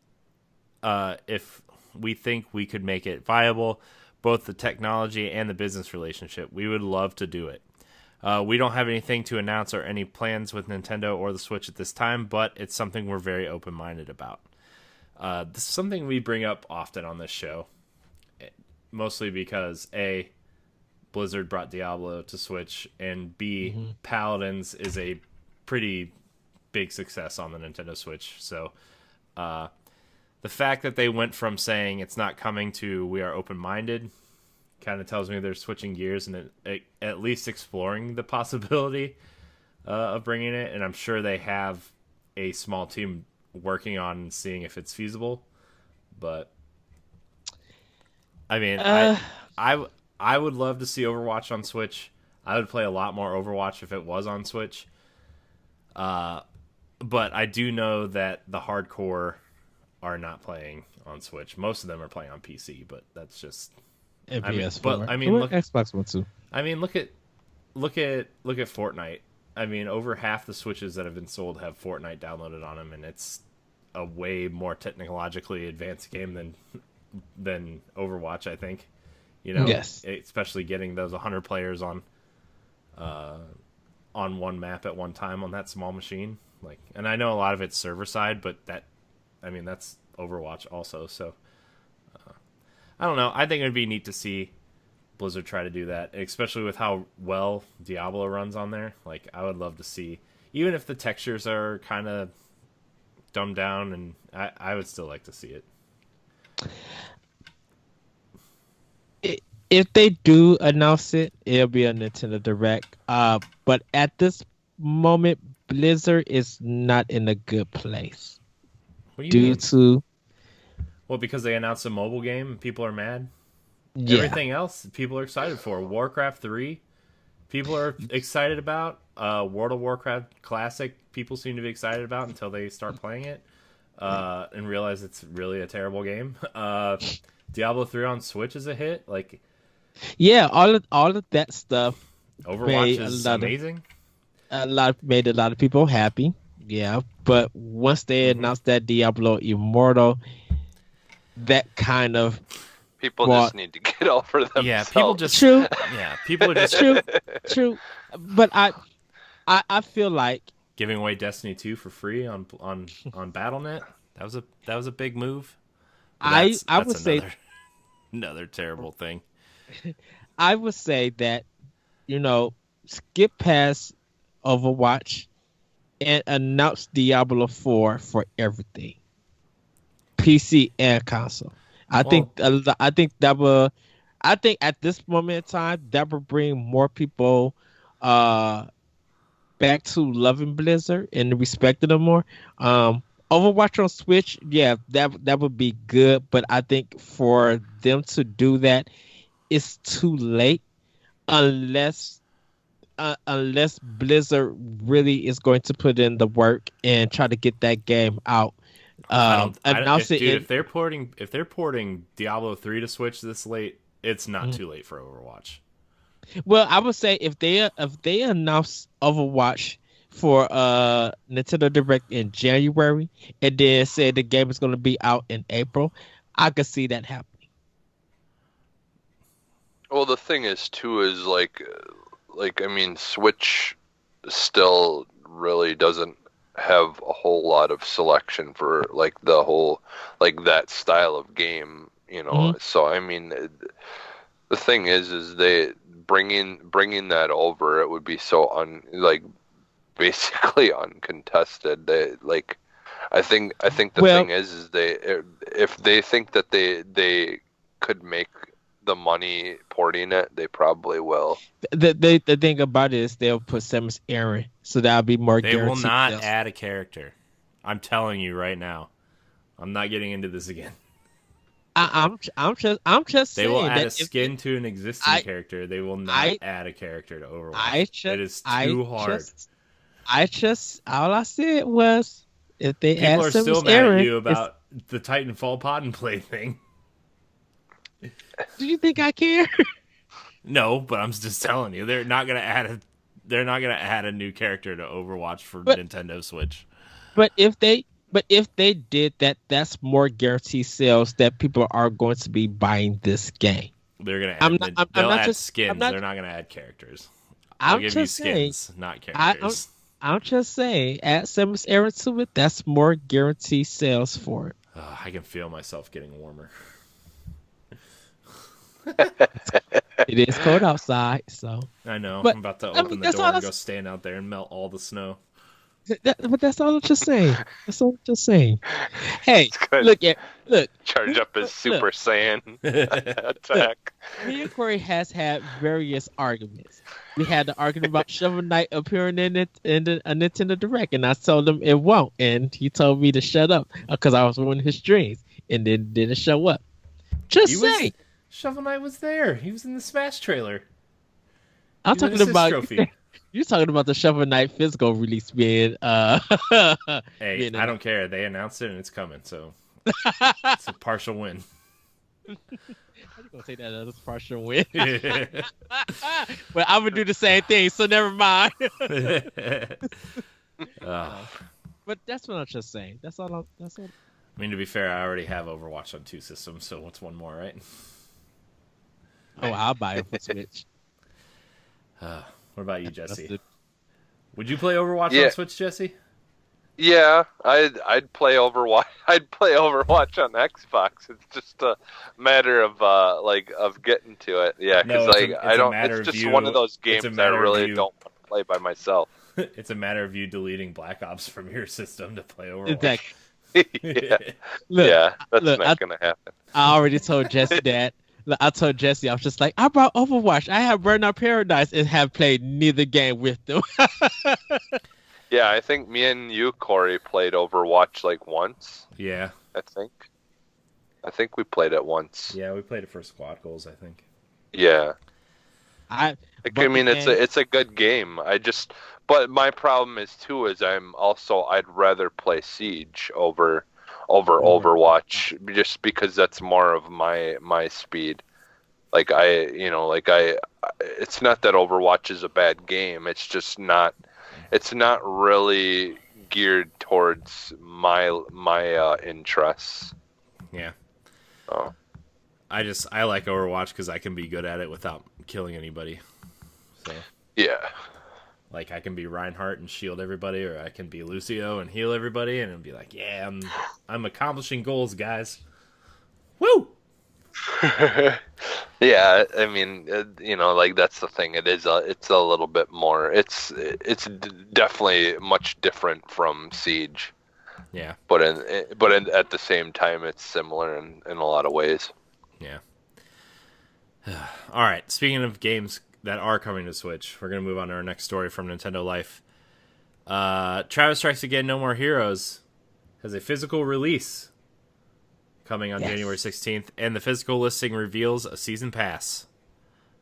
could make it viable, both the technology and the business relationship. We would love to do it. We don't have anything to announce or any plans with Nintendo or the Switch at this time, but it's something we're very open-minded about. This is something we bring up often on this show, mostly because A, Blizzard brought Diablo to Switch, and B, Paladins is a pretty big success on the Nintendo Switch. So the fact that they went from saying it's not coming to we are open-minded kind of tells me they're switching gears and at least exploring the possibility of bringing it. And I'm sure they have a small team working on seeing if it's feasible, but I mean, I would love to see Overwatch on Switch. I would play a lot more Overwatch if it was on Switch. But I do know that the hardcore are not playing on Switch. Most of them are playing on PC, but that's just PS4. Look Xbox One too. I mean, look at Fortnite. I mean, over half the Switches that have been sold have Fortnite downloaded on them, and it's a way more technologically advanced game than Overwatch, I think. You know, yes. Especially getting those 100 players on one map at one time on that small machine. Like, and I know a lot of it's server side, but that's Overwatch also. So I don't know. I think it'd be neat to see Blizzard try to do that, especially with how well Diablo runs on there. Like, I would love to see, even if the textures are kind of dumbed down, and I would still like to see it. If they do announce it, it'll be a Nintendo Direct. But at this moment, Blizzard is not in a good place. What do you mean? Well, because they announced a mobile game and people are mad? Yeah. Everything else people are excited for. Warcraft 3, people are excited about. World of Warcraft Classic, people seem to be excited about until they start playing it and realize it's really a terrible game. Diablo 3 on Switch is a hit. Like, yeah, all of that stuff. Overwatch is amazing. Made a lot of people happy. Yeah, but once they announced that Diablo Immortal, that kind of people just need to get over themselves. Yeah, people just true. Yeah, people are just true. But I feel like giving away Destiny 2 for free on BattleNet. That was a big move. I would say another terrible thing. I would say that, skip past Overwatch and announce Diablo 4 for everything, PC and console. I think at this moment in time that will bring more people back to loving Blizzard and respecting them more. Overwatch on Switch, yeah, that would be good, but I think for them to do that, it's too late unless Blizzard really is going to put in the work and try to get that game out. If they're porting Diablo 3 to Switch this late, it's not too late for Overwatch. Well, I would say if they announce Overwatch for Nintendo Direct in January and then say the game is going to be out in April, I could see that happening. Well, the thing is too is like I mean, Switch still really doesn't have a whole lot of selection for like the whole like that style of game, you know. So I mean, the thing is they bringing that over, it would be so basically uncontested. They like, I think the thing is they, if they think that they could make the money porting it, they probably will. The thing about it is they'll put Samus Aran, so that'll be more They guaranteed. will not add a character. I'm telling you right now. I'm not getting into this again. I'm just saying they will add that a skin to an existing character. They will not add a character to Overwatch. It is too hard. All I said was if they People add are Samus still mad Aran, at you about the Titanfall pod and play thing. Do you think I care? No, but I'm just telling you, they're not gonna add a new character to Overwatch for Nintendo Switch. But if they did that, that's more guaranteed sales that people are going to be buying this game. They're gonna add skins. They're not gonna add characters. I'll give you skins, not characters. I'm just saying, add Samus Aran to it. That's more guaranteed sales for it. I can feel myself getting warmer. It is cold outside, so I know. I'm about to open the door and go stand out there and melt all the snow. But that's all I'm just saying. That's all I'm just saying. Hey, look. Charge up his Super Saiyan attack. Me and Corey has had various arguments. We had the argument about Shovel Knight appearing in a Nintendo Direct, and I told him it won't, and he told me to shut up because I was ruining his dreams, and then didn't show up. Just saying. Shovel Knight was there. He was in the Smash trailer. I'm talking about trophy. You're talking about the Shovel Knight physical release being. Hey, I don't care. They announced it and it's coming, so it's a partial win. I'm gonna say that as a partial win. But I would do the same thing, so never mind. But that's what I'm just saying. That's all. I mean, to be fair, I already have Overwatch on 2 systems, so what's one more, right? Oh, I'll buy it for Switch. What about you, Jesse? Would you play Overwatch on Switch, Jesse? Yeah, I'd play Overwatch. I'd play Overwatch on Xbox. It's just a matter of of getting to it. Yeah, because I don't. It's just one of those games that I really don't want to play by myself. It's a matter of you deleting Black Ops from your system to play Overwatch. Exactly. That's not gonna happen. I already told Jesse that. I told Jesse, I was just like, I brought Overwatch. I have Burnout Paradise and have played neither game with them. Yeah, I think me and you, Corey, played Overwatch like once. Yeah. I think we played it once. Yeah, we played it for squad goals, I think. Yeah. It's a good game. But my problem is I'd rather play Siege over Overwatch, just because that's more of my speed. It's not that Overwatch is a bad game. It's just not. It's not really geared towards my interests. Yeah. Oh. I like Overwatch because I can be good at it without killing anybody. So. Yeah. Like, I can be Reinhardt and shield everybody, or I can be Lucio and heal everybody, and be like, yeah, I'm accomplishing goals, guys. Woo! Yeah, I mean, that's the thing. It's a little bit more. It's definitely much different from Siege. Yeah. But at the same time, it's similar in a lot of ways. Yeah. All right. Speaking of games that are coming to Switch, we're going to move on to our next story from Nintendo Life. Travis Strikes Again No More Heroes has a physical release coming on January 16th, and the physical listing reveals a season pass.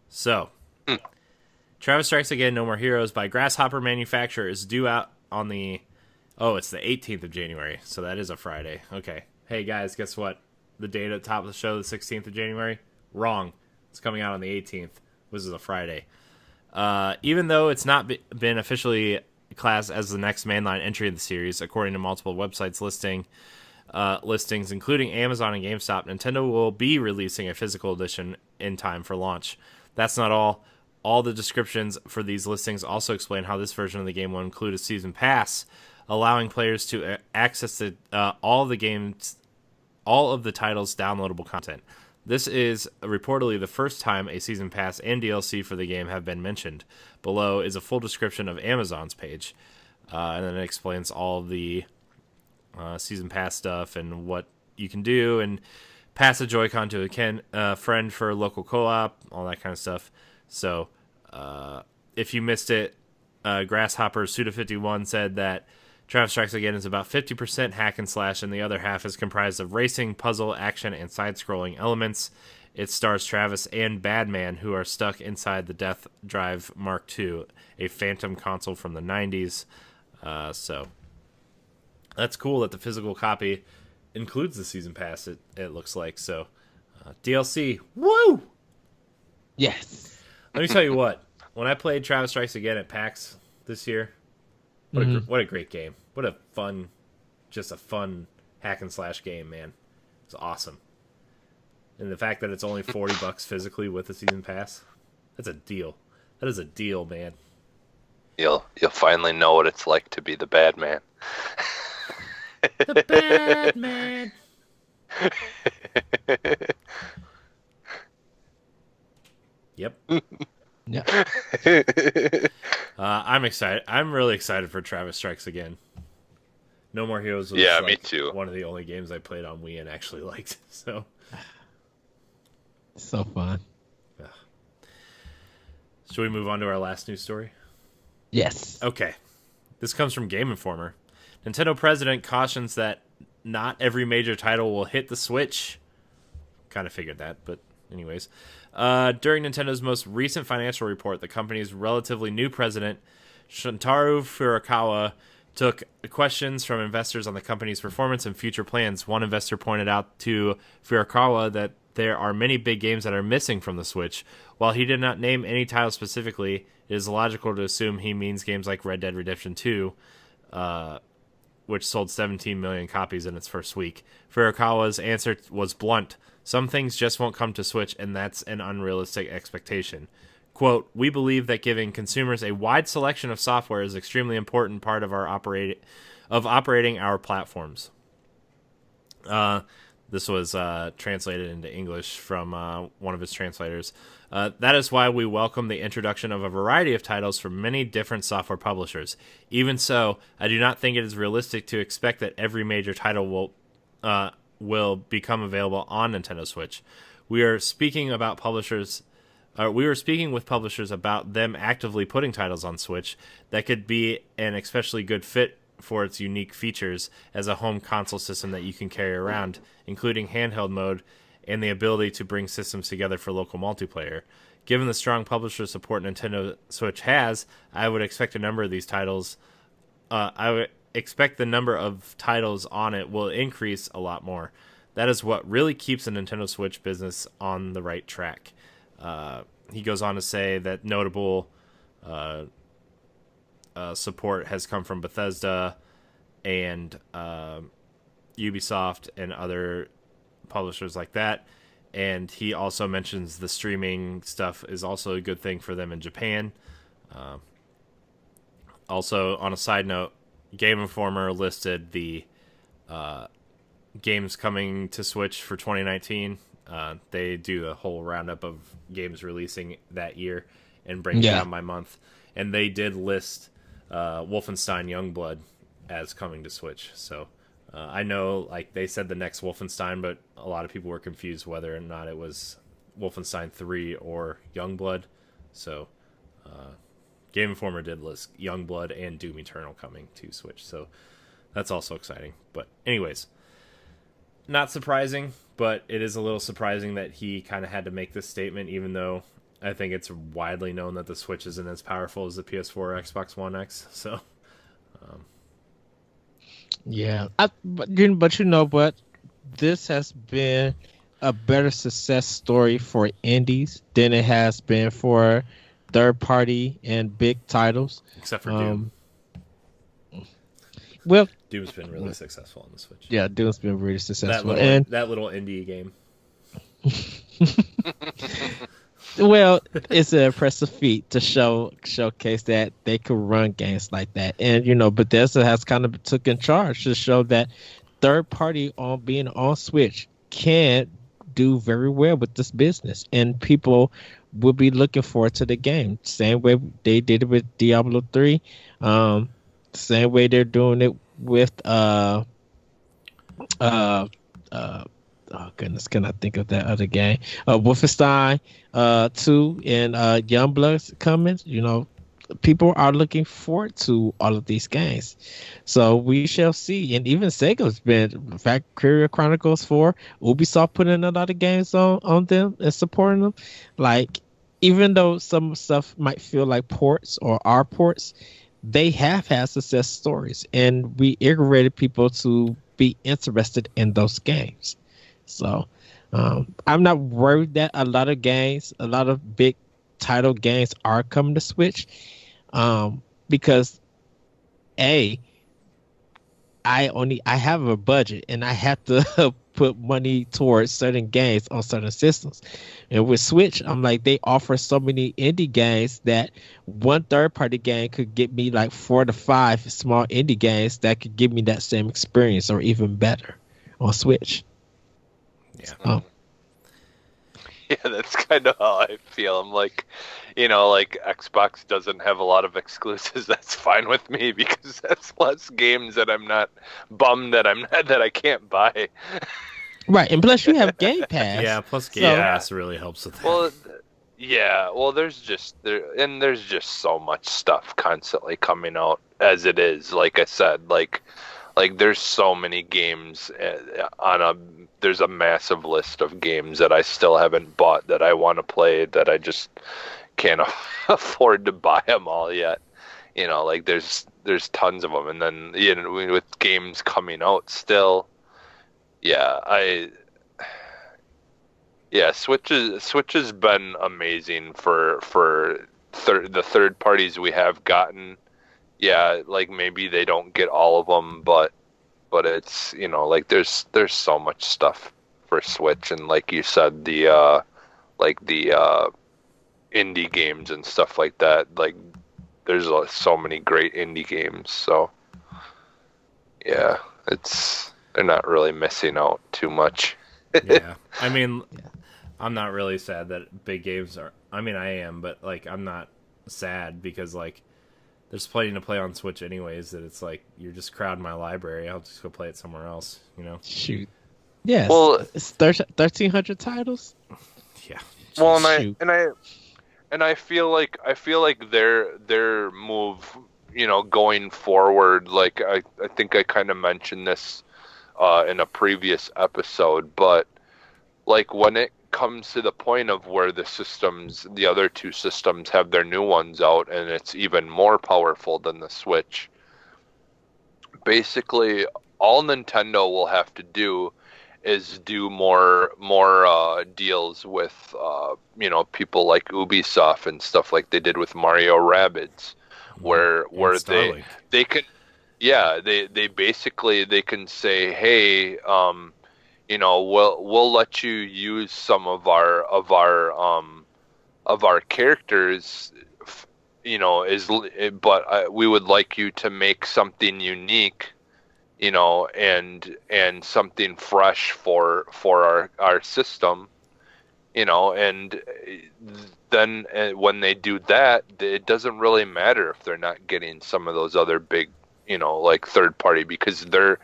So, Travis Strikes Again No More Heroes by Grasshopper Manufacturer is due out on it's the 18th of January, so that is a Friday. Okay. Hey guys, guess what? The date at the top of the show, the 16th of January? Wrong. It's coming out on the 18th. This is a Friday. Even though it's not been officially classed as the next mainline entry in the series, according to multiple websites listings, including Amazon and GameStop, Nintendo will be releasing a physical edition in time for launch. That's not all. All the descriptions for these listings also explain how this version of the game will include a season pass, allowing players to access all of the title's downloadable content. This is reportedly the first time a season pass and DLC for the game have been mentioned. Below is a full description of Amazon's page, and then it explains all the season pass stuff and what you can do, and pass a Joy-Con to a friend for local co-op, all that kind of stuff. So, if you missed it, Grasshopper Suda51 said that Travis Strikes Again is about 50% hack and slash, and the other half is comprised of racing, puzzle, action, and side-scrolling elements. It stars Travis and Badman, who are stuck inside the Death Drive Mark II, a Phantom console from the 90s. So that's cool that the physical copy includes the season pass, it looks like. So DLC, woo! Yes. Let me tell you what, when I played Travis Strikes Again at PAX this year, what a great game. What a fun hack and slash game, man. It's awesome. And the fact that it's only $40 physically with the season pass, that's a deal. That is a deal, man. You'll finally know what it's like to be the bad man. The bad man. Yep. Yeah. I'm excited. I'm really excited for Travis Strikes Again. No More Heroes was me too. One of the only games I played on Wii and actually liked. So fun. Should we move on to our last news story? Yes. Okay. This comes from Game Informer. Nintendo president cautions that not every major title will hit the Switch. Kind of figured that, but anyways. During Nintendo's most recent financial report, the company's relatively new president, Shuntaro Furukawa, took questions from investors on the company's performance and future plans. One investor pointed out to Furukawa that there are many big games that are missing from the Switch. While he did not name any title specifically, it is logical to assume he means games like Red Dead Redemption 2, which sold 17 million copies in its first week. Furukawa's answer was blunt. Some things just won't come to Switch, and that's an unrealistic expectation. Quote, "We believe that giving consumers a wide selection of software is an extremely important part of operating our platforms." This was translated into English from one of his translators. That is why we welcome the introduction of a variety of titles from many different software publishers. Even so, I do not think it is realistic to expect that every major title will become available on Nintendo Switch. We are speaking with publishers about them actively putting titles on Switch that could be an especially good fit for its unique features as a home console system that you can carry around, including handheld mode and the ability to bring systems together for local multiplayer. Given the strong publisher support Nintendo Switch has, I would expect a number of these titles. I would expect the number of titles on it will increase a lot more. That is what really keeps the Nintendo Switch business on the right track. He goes on to say that notable support has come from Bethesda and Ubisoft and other publishers like that. And he also mentions the streaming stuff is also a good thing for them in Japan. Also, on a side note, Game Informer listed the games coming to Switch for 2019. They do a whole roundup of games releasing that year and break it down by month. And they did list Wolfenstein Youngblood as coming to Switch. So I know, like, they said the next Wolfenstein, but a lot of people were confused whether or not it was Wolfenstein 3 or Youngblood. So Game Informer did list Youngblood and Doom Eternal coming to Switch. So that's also exciting. But anyways, not surprising, but it is a little surprising that he kind of had to make this statement, even though I think it's widely known that the Switch isn't as powerful as the PS4 or Xbox One X. So, yeah, but you know what? This has been a better success story for indies than it has been for third party and big titles. Except for Doom. Well, Doom's been really successful on the Switch. Yeah, Doom's been really successful. That little indie game. Well, it's an impressive feat to showcase that they could run games like that, and Bethesda has kind of took in charge to show that third party on being on Switch can do very well with this business, and people will be looking forward to the game. Same way they did it with Diablo 3, same way they're doing it with uh, oh goodness, can I think of that other game? Wolfenstein 2 and Youngblood's coming. People are looking forward to all of these games. So we shall see. And even Sega's been, in fact, Courier Chronicles 4, Ubisoft putting a lot of games on them and supporting them. Like, even though some stuff might feel like ports or are ports, they have had success stories. And we aggravated people to be interested in those games. So I'm not worried that a lot of big title games are coming to Switch, because I have a budget and I have to put money towards certain games on certain systems. And with Switch, I'm like, they offer so many indie games that one third party game could get me like 4 to 5 small indie games that could give me that same experience or even better on Switch. Yeah. Yeah, that's kind of how I feel. I'm like, like Xbox doesn't have a lot of exclusives. That's fine with me because that's less games that I'm not bummed that I can't buy. Right, and plus you have Game Pass. Yeah, plus Game Pass really helps with that. Well, yeah, well, there's just so much stuff constantly coming out as it is. Like I said, like there's so many games there's a massive list of games that I still haven't bought that I want to play that I just can't afford to buy them all yet. Like there's tons of them, and then with games coming out still, Switch has been amazing for the third parties we have gotten. Yeah, like maybe they don't get all of them, but it's like there's so much stuff for Switch, and like you said, the indie games and stuff like that. Like there's so many great indie games, so yeah, they're not really missing out too much. Yeah, I mean, I'm not really sad that big games are. I mean, I am, but like I'm not sad because like there's plenty to play on Switch anyways, that it's like, you're just crowding my library. I'll just go play it somewhere else, Shoot. Yes. Well, it's 1,300 titles. Yeah. Well, and I feel like their move, going forward, like I think I kind of mentioned this in a previous episode, but like when it comes to the point of where the other two systems have their new ones out and it's even more powerful than the Switch, basically all Nintendo will have to do is do more deals with people like Ubisoft and stuff like they did with Mario Rabbids, where they can they basically they can say, hey, we'll let you use some of our characters, but we would like you to make something unique, and something fresh for our system, and then when they do that, it doesn't really matter if they're not getting some of those other big, like third party, because they're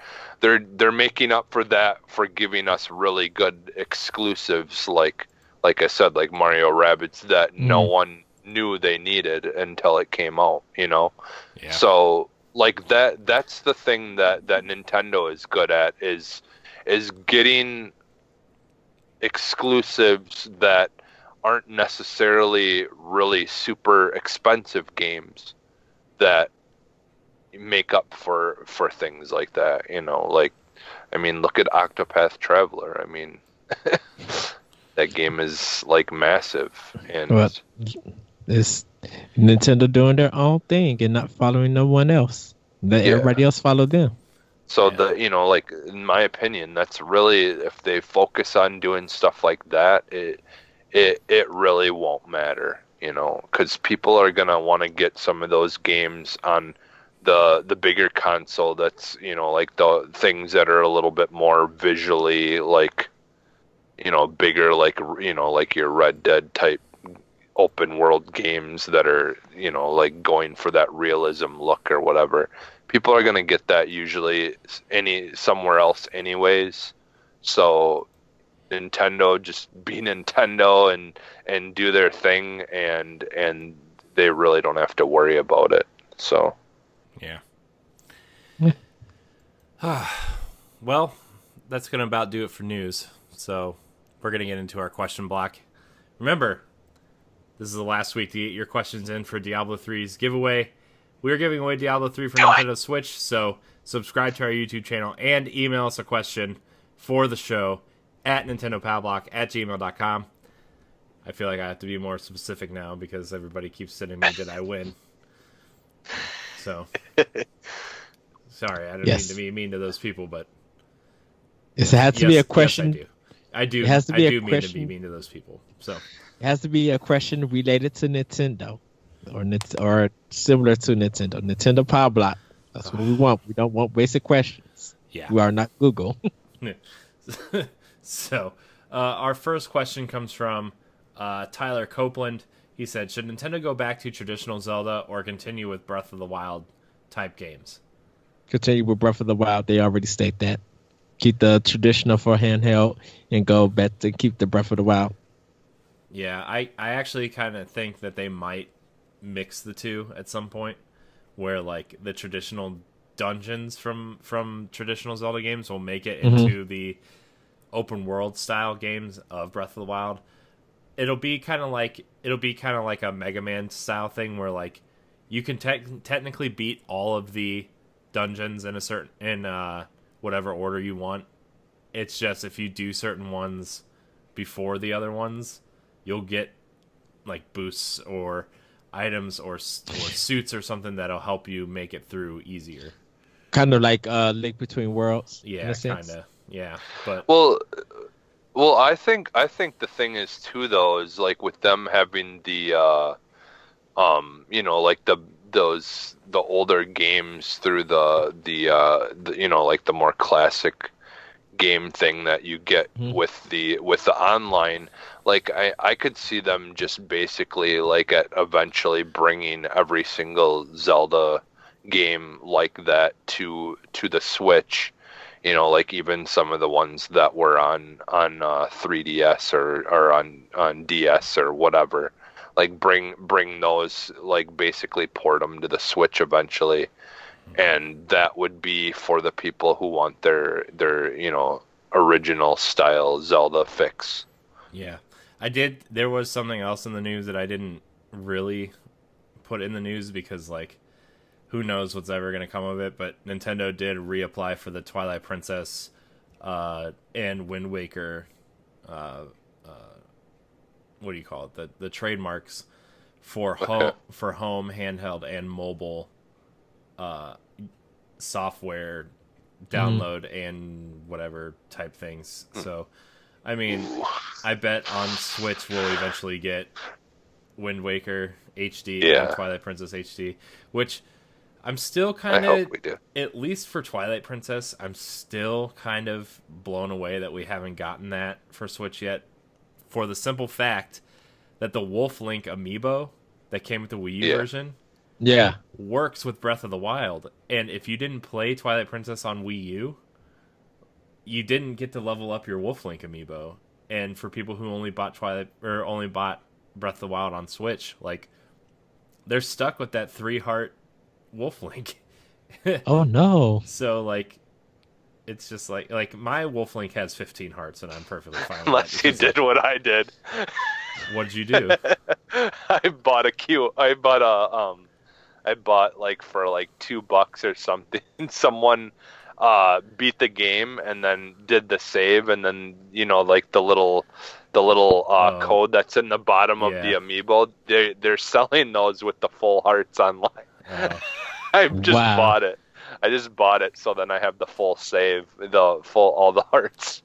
making up for that for giving us really good exclusives, like I said, like Mario Rabbids that no one knew they needed until it came out, Yeah. So like that's the thing that Nintendo is good at, is getting exclusives that aren't necessarily really super expensive games that make up for things like that, like, I mean, look at Octopath Traveler. I mean, that game is like massive, and it's Nintendo doing their own thing and not following no one else. Let everybody else follow them. So like, in my opinion, that's really, if they focus on doing stuff like that, it really won't matter, because people are gonna want to get some of those games on the bigger console. That's like the things that are a little bit more visually like bigger, like your Red Dead type open world games that are like going for that realism look or whatever. People are gonna get that usually somewhere else anyways. So Nintendo just be Nintendo and do their thing, and they really don't have to worry about it. So yeah. Well, that's gonna about do it for news. So we're gonna get into our question block. Remember, this is the last week to get your questions in for Diablo 3's giveaway. We're giving away Diablo 3 for Nintendo Switch, so subscribe to our YouTube channel and email us a question for the show at nintendopalblock@gmail.com. I feel like I have to be more specific now because everybody keeps sending me, did I win? So, sorry, I don't mean to be mean to those people, but... It has to be a question. Yes, I do. It has to be I mean to be question. mean to those people. So It has to be a question related to Nintendo, or similar to Nintendo. Nintendo Power Block. That's what we want. We don't want basic questions. Yeah. We are not Google. So, our first question comes from Tyler Copeland. He said, should Nintendo go back to traditional Zelda or continue with Breath of the Wild type games? Continue with Breath of the Wild. They already state that. Keep the traditional for handheld and go back to keep the Breath of the Wild. Yeah, I actually kind of think that they might mix the two at some point, where like the traditional dungeons from traditional Zelda games will make it into the open world style games of Breath of the Wild. It'll be kind of like a Mega Man style thing where like you can technically beat all of the dungeons in whatever order you want. It's just if you do certain ones before the other ones, you'll get like boosts or items or suits or something that'll help you make it through easier. Kind of like Link Between Worlds. Yeah, kind of. Yeah, but well, I think the thing is too though is like with them having the like the older games through the like the more classic game thing that you get with the online, like I could see them just basically like eventually bringing every single Zelda game like that to the Switch, like even some of the ones that were on 3DS or on DS or whatever, like bring those, like basically port them to the Switch eventually. And that would be for the people who want their original style Zelda fix. Yeah. There was something else in the news that I didn't really put in the news because like who knows what's ever going to come of it, but Nintendo did reapply for the Twilight Princess and Wind Waker what do you call it? The trademarks for home, handheld, and mobile software download and whatever type things. So, I mean, I bet on Switch we'll eventually get Wind Waker HD and Twilight Princess HD, which I'm still kind of, at least for Twilight Princess, I'm still kind of blown away that we haven't gotten that for Switch yet, for the simple fact that the Wolf Link amiibo that came with the Wii U version works with Breath of the Wild. And if you didn't play Twilight Princess on Wii U, you didn't get to level up your Wolf Link amiibo. And for people who only bought Breath of the Wild on Switch, like they're stuck with that 3-heart Wolf Link. Oh no. So like it's just like my Wolf Link has 15 hearts and I'm perfectly fine with Unless that. you did what I did. What did you do? I bought like for like $2 or something. Someone beat the game and then did the save, and then like the little code that's in the bottom of the amiibo. They're selling those with the full hearts online. I just bought it. I just bought it so then I have the full save, all the hearts.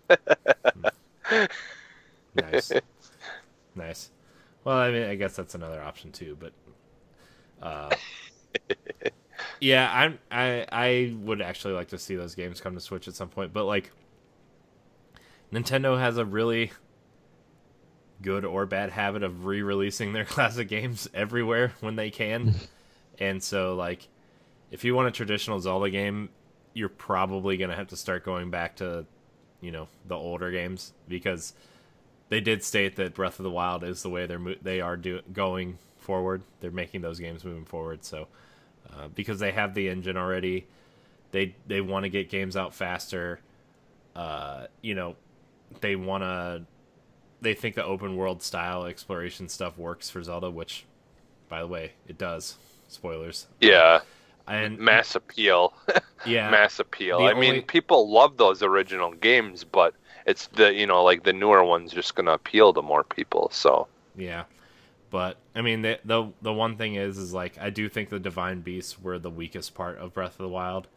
Nice. Nice. Well, I mean, I guess that's another option too, but yeah, I would actually like to see those games come to Switch at some point, but like Nintendo has a really good or bad habit of re-releasing their classic games everywhere when they can. And so like if you want a traditional Zelda game, you're probably going to have to start going back to, the older games, because they did state that Breath of the Wild is the way they are going forward. They're making those games moving forward. So because they have the engine already, they want to get games out faster. They want to. They think the open world style exploration stuff works for Zelda, which, by the way, it does. Spoilers. Yeah. And mass appeal. Yeah. Mass appeal. I mean, people love those original games, but it's the the newer ones just gonna appeal to more people. So yeah. But I mean, the one thing is like I do think the Divine Beasts were the weakest part of Breath of the Wild,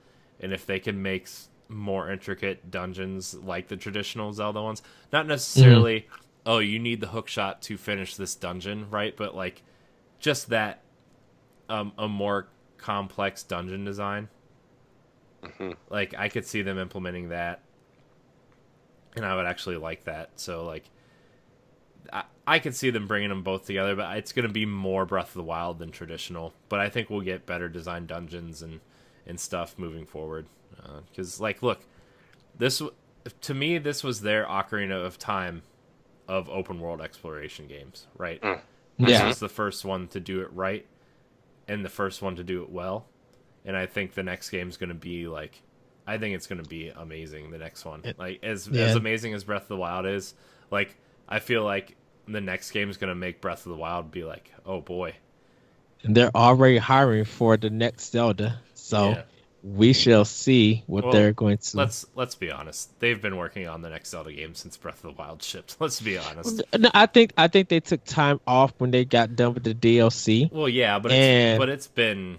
and if they can make more intricate dungeons like the traditional Zelda ones, not necessarily, oh, you need the hook shot to finish this dungeon, right? But like just that a more complex dungeon design. Like I could see them implementing that, and I would actually like that. So like I could see them bringing them both together, but it's going to be more Breath of the Wild than traditional. But I think we'll get better designed dungeons and stuff moving forward. Because look, to me this was their Ocarina of Time of open world exploration games, right? This was the first one to do it right, and the first one to do it well. And I think the next game is going to be I think it's going to be amazing. The next one, as amazing as Breath of the Wild is, I feel like the next game is going to make Breath of the Wild be like, oh boy. And they're already hiring for the next Zelda, so we shall see what they're going to. Let's be honest. They've been working on the next Zelda game since Breath of the Wild shipped. Let's be honest. No, I think they took time off when they got done with the DLC. Well, yeah, but it's been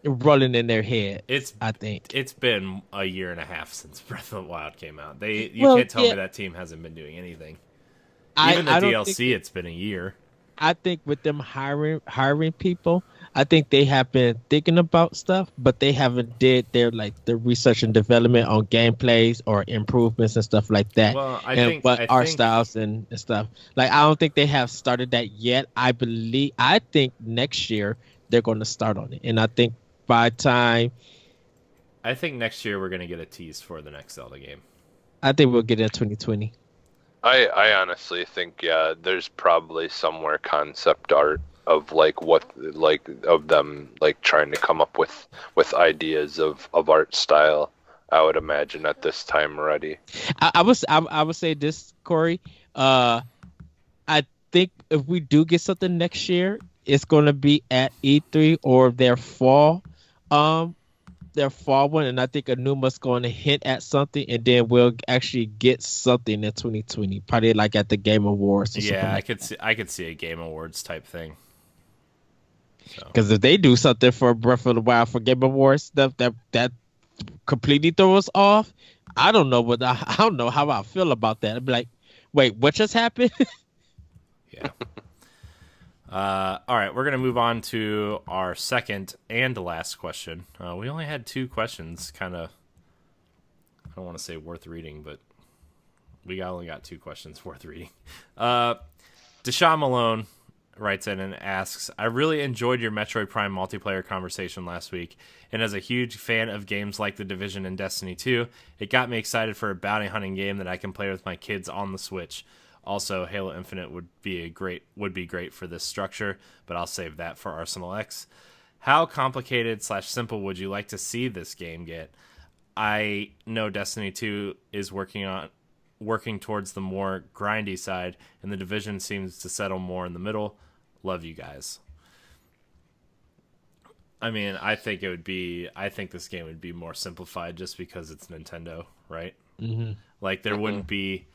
rolling in their head. I think it's been a year and a half since Breath of the Wild came out. You can't tell me that team hasn't been doing anything. Even the DLC, it's been a year. I think with them hiring people, I think they have been thinking about stuff, but they haven't did their research and development on gameplays or improvements and stuff like that. Well, I think art styles and stuff. I don't think they have started that yet. I think next year they're going to start on it, and I think by time. I think next year we're going to get a tease for the next Zelda game. I think we'll get it in 2020. I honestly think there's probably somewhere concept art of of them trying to come up with ideas of art style. I would imagine at this time already. I would say this, Corey. I think if we do get something next year, it's going to be at E3 or their fall one, and I think Anuma's going to hint at something, and then we'll actually get something in 2020, probably at the Game Awards. Yeah, I could see a Game Awards type thing. Because if they do something for Breath of the Wild for Game Awards stuff that completely throw us off, I don't know how I feel about that. I'd be like, wait, what just happened? Yeah. All right, we're going to move on to our second and last question. We only had 2 questions, kind of, I don't want to say worth reading, but we only got 2 questions worth reading. Deshaun Malone writes in and asks, I really enjoyed your Metroid Prime multiplayer conversation last week, and as a huge fan of games like The Division and Destiny 2, it got me excited for a bounty hunting game that I can play with my kids on the Switch. Also, Halo Infinite would be great for this structure, but I'll save that for Arsenal X. How complicated / simple would you like to see this game get? I know Destiny 2 is working towards the more grindy side, and The Division seems to settle more in the middle. Love you guys. I mean, I think this game would be more simplified just because it's Nintendo, right? Mm-hmm. There wouldn't be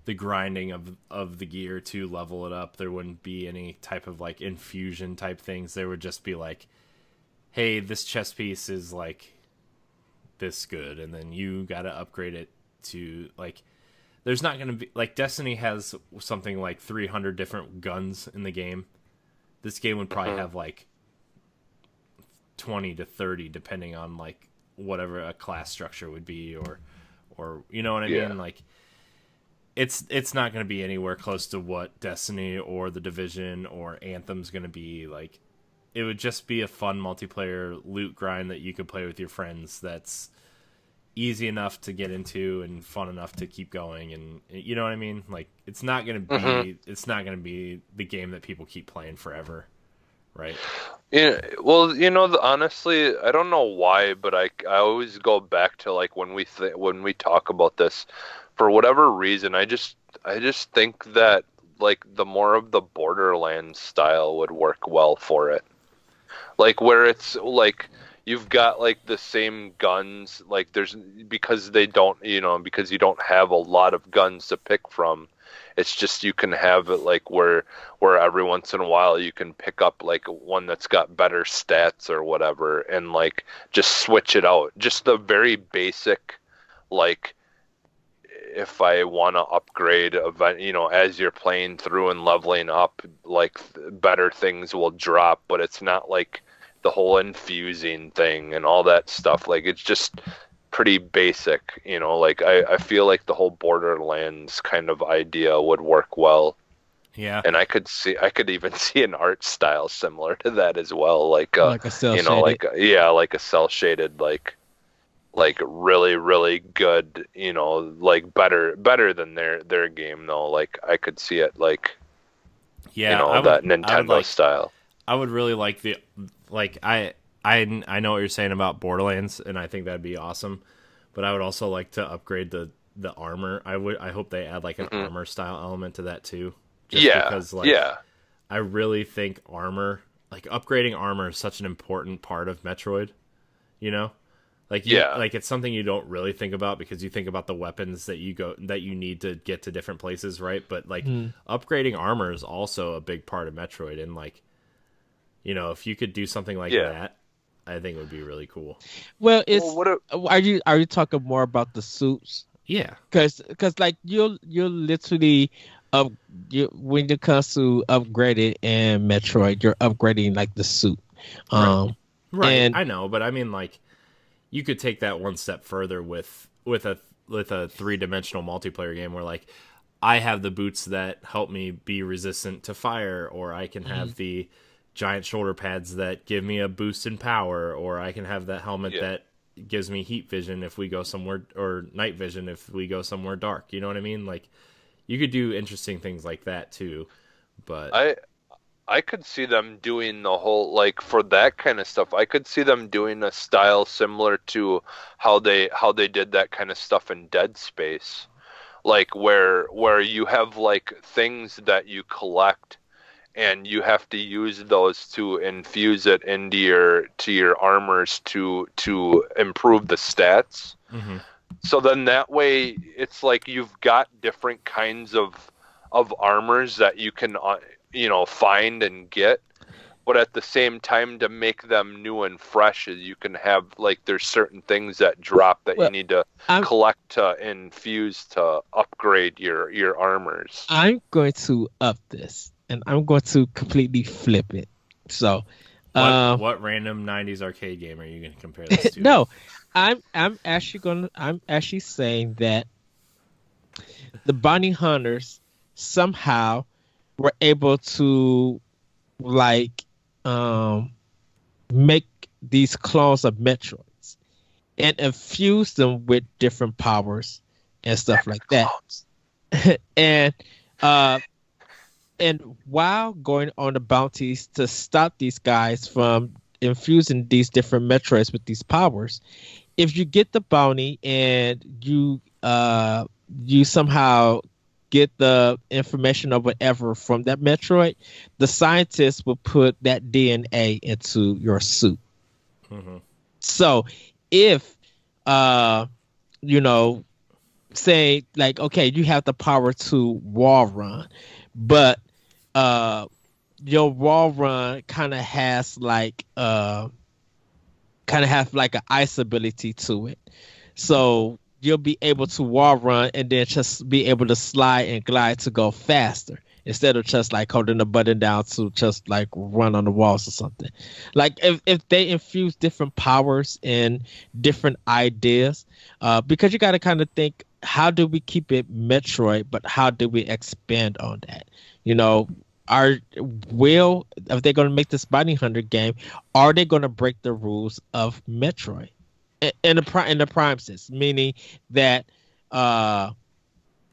the grinding of the gear to level it up. There wouldn't be any type of infusion type things. There would just be hey, this chess piece is this good, and then you got to upgrade it to there's not going to be like Destiny has something like 300 different guns in the game. This game would probably have like 20 to 30 depending on like whatever a class structure would be, or you know what I mean? Like it's not going to be anywhere close to what Destiny or The Division or Anthem's going to be. Like, it would just be a fun multiplayer loot grind that you could play with your friends. That's easy enough to get into and fun enough to keep going, and you know what I mean? Like, it's not going to be the game that people keep playing forever, right? Yeah, well, honestly, I don't know why, but I always go back to like when we talk about this, for whatever reason, I just think that like the more of the Borderlands style would work well for it. Like, where it's like you've got like the same guns, like because you don't have a lot of guns to pick from. It's just you can have it like where every once in a while you can pick up like one that's got better stats or whatever, and like just switch it out. Just the very basic, like, if I want to upgrade event, as you're playing through and leveling up, like better things will drop, but it's not like the whole infusing thing and all that stuff. Like, it's just pretty basic, like I feel like the whole Borderlands kind of idea would work well. Yeah. And I could even see an art style similar to that as well. Like a cell shaded. like a cell shaded, like really, really good, like better than their game though. Like, I could see it like, that Nintendo style. I would really like I know what you're saying about Borderlands, and I think that'd be awesome. But I would also like to upgrade the armor. I hope they add like an armor style element to that too. Because I really think armor, like upgrading armor, is such an important part of Metroid. Like it's something you don't really think about because you think about the weapons that you need to get to different places, right? But like upgrading armor is also a big part of Metroid, and like, if you could do something like that, I think it would be really cool. Well, are you talking more about the suits? Yeah, because like you're literally when it comes to upgrading in Metroid, you're upgrading like the suit. Right. And I know, but I mean, like, you could take that one step further with a 3-dimensional multiplayer game where like I have the boots that help me be resistant to fire, or I can have the giant shoulder pads that give me a boost in power, or I can have that helmet that gives me heat vision if we go somewhere, or night vision if we go somewhere dark. You know what I mean? Like, you could do interesting things like that too. But I could see them doing the whole, like, for that kind of stuff, I could see them doing a style similar to how they did that kind of stuff in Dead Space. Like, where you have like things that you collect, and you have to use those to infuse it into your armors to improve the stats. Mm-hmm. So then that way it's like you've got different kinds of armors that you can find and get, but at the same time, to make them new and fresh, you can have like there's certain things that drop that you need to collect to infuse to upgrade your armors. I'm going to up this, and I'm going to completely flip it. So, what random '90s arcade game are you going to compare this to? No, I'm actually saying that the bounty hunters somehow were able to like make these clones of Metroids and infuse them with different powers and stuff like that. And while going on the bounties to stop these guys from infusing these different Metroids with these powers, if you get the bounty and you somehow get the information or whatever from that Metroid, the scientists will put that DNA into your suit. Mm-hmm. So if say like, okay, you have the power to wall run, but your wall run kind of has like an ice ability to it. So you'll be able to wall run and then just be able to slide and glide to go faster instead of just like holding the button down to just like run on the walls or something. Like if they infuse different powers and different ideas, because you got to kind of think, how do we keep it Metroid, but how do we expand on that? You know, if they're going to make this bounty hunter game, are they going to break the rules of Metroid in the prime sense, meaning that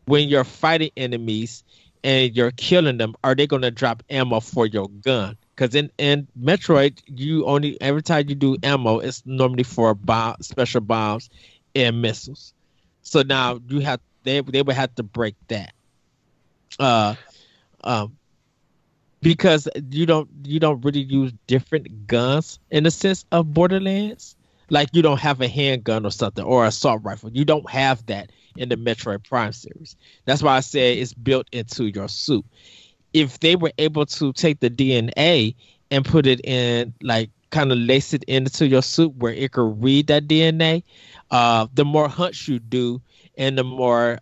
when you're fighting enemies and you're killing them, are they going to drop ammo for your gun? Because in Metroid, you only, every time you do ammo, it's normally for special bombs and missiles. So now they would have to break that. Because you don't really use different guns in the sense of Borderlands. Like you don't have a handgun or something or assault rifle. You don't have that in the Metroid Prime series. That's why I say it's built into your suit. If they were able to take the DNA and put it in, like kind of lace it into your suit where it could read that DNA, the more hunts you do and the more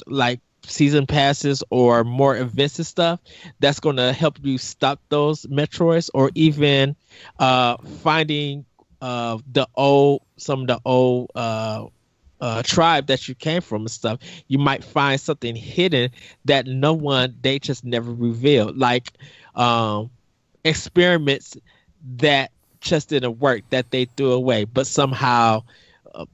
like season passes or more events and stuff, that's going to help you stop those Metroids, or even finding some of the old tribe that you came from and stuff. You might find something hidden that they just never revealed, like experiments that just didn't work that they threw away, but somehow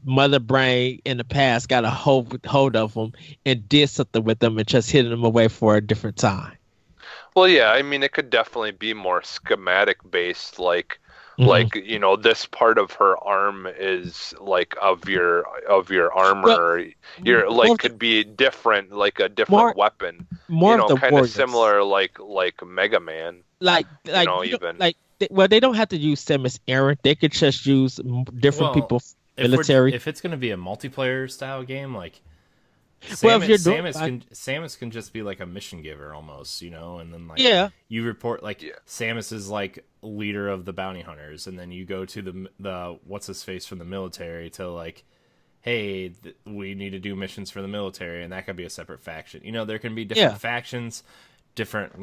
Mother Brain in the past got a hold of them and did something with them and just hid them away for a different time. Well, yeah, I mean, it could definitely be more schematic based, like you know, this part of her arm is like of your armor, well, your like could be different, like a different weapon, more, you know, kind warriors. Of similar, like Mega Man, like you know, even like they don't have to use Samus Aran. They could just use different people. Military. If it's going to be a multiplayer style game, like Samus can just be like a mission giver almost, you know, and then like you report like Samus is like leader of the bounty hunters, and then you go to the what's his face from the military to like, hey, we need to do missions for the military, and that could be a separate faction. You know, there can be different factions, different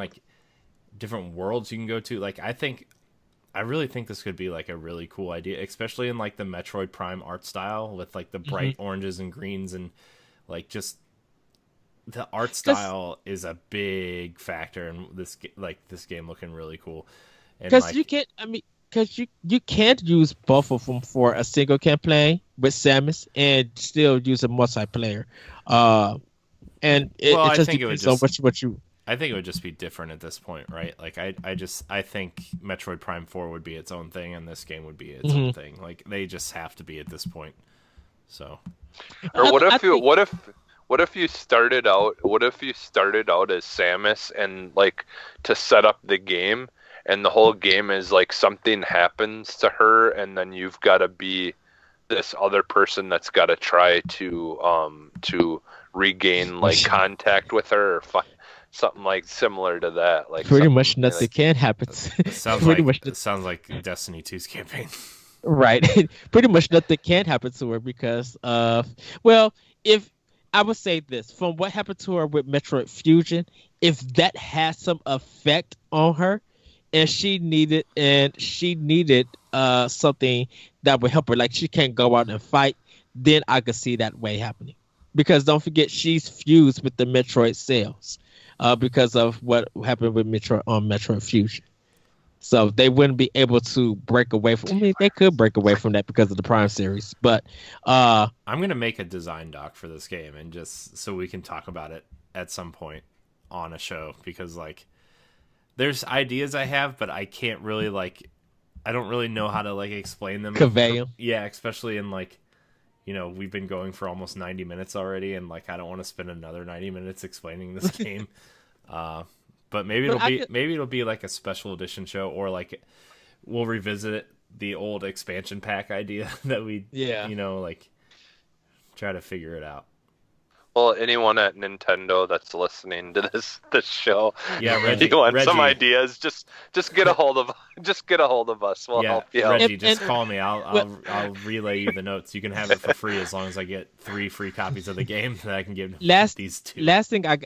worlds you can go to. Like I really think this could be like a really cool idea, especially in like the Metroid Prime art style with like the bright oranges and greens, and like just the art style is a big factor in this game looking really cool. Because you can't use both of them for a single campaign with Samus and still use a multiplayer. And it just depends on what you. I think it would just be different at this point, right? Like I think Metroid Prime 4 would be its own thing, and this game would be its own thing. Like they just have to be at this point. So, or what if you started out as Samus, and like to set up the game, and the whole game is like something happens to her, and then you've got to be this other person that's got to try to regain like contact with her, or something like similar to that. Like pretty much nothing can happen. It sounds like Destiny 2's campaign. Right. Pretty much nothing can happen to her because if I would say this, from what happened to her with Metroid Fusion, if that has some effect on her and she needed something that would help her, like she can't go out and fight, then I could see that way happening. Because don't forget, she's fused with the Metroid cells. Because of what happened with Metroid Fusion. So they wouldn't be able to break away from. I mean, they could break away from that because of the Prime series. But I'm gonna make a design doc for this game, and just so we can talk about it at some point on a show, because like there's ideas I have, but I can't really I don't really know how to like explain them. Convey them. Yeah, especially in like, you know, we've been going for almost 90 minutes already, and like I don't want to spend another 90 minutes explaining this game. But maybe it'll be like a special edition show, or like we'll revisit the old expansion pack idea that we you know, like try to figure it out. Well, anyone at Nintendo that's listening to this show, Yeah, Reggie, you want some Reggie. ideas? Just get a hold of us. We'll help you out. Reggie, just call me. I'll relay you the notes. You can have it for free as long as I get 3 free copies of the game that I can give these 2. Last thing I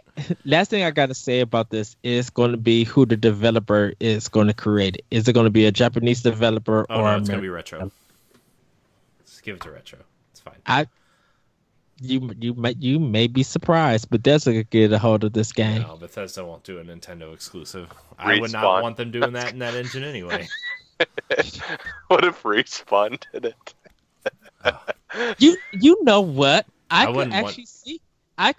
got to say about this is going to be who the developer is going to create it. Is it going to be a Japanese developer or no, it's going to be Retro. Just give it to Retro. It's fine. You may be surprised, but Bethesda could get a hold of this game. No, Bethesda won't do a Nintendo exclusive. I would not want them doing that in that engine anyway. What if Respawn did it? You know what? I could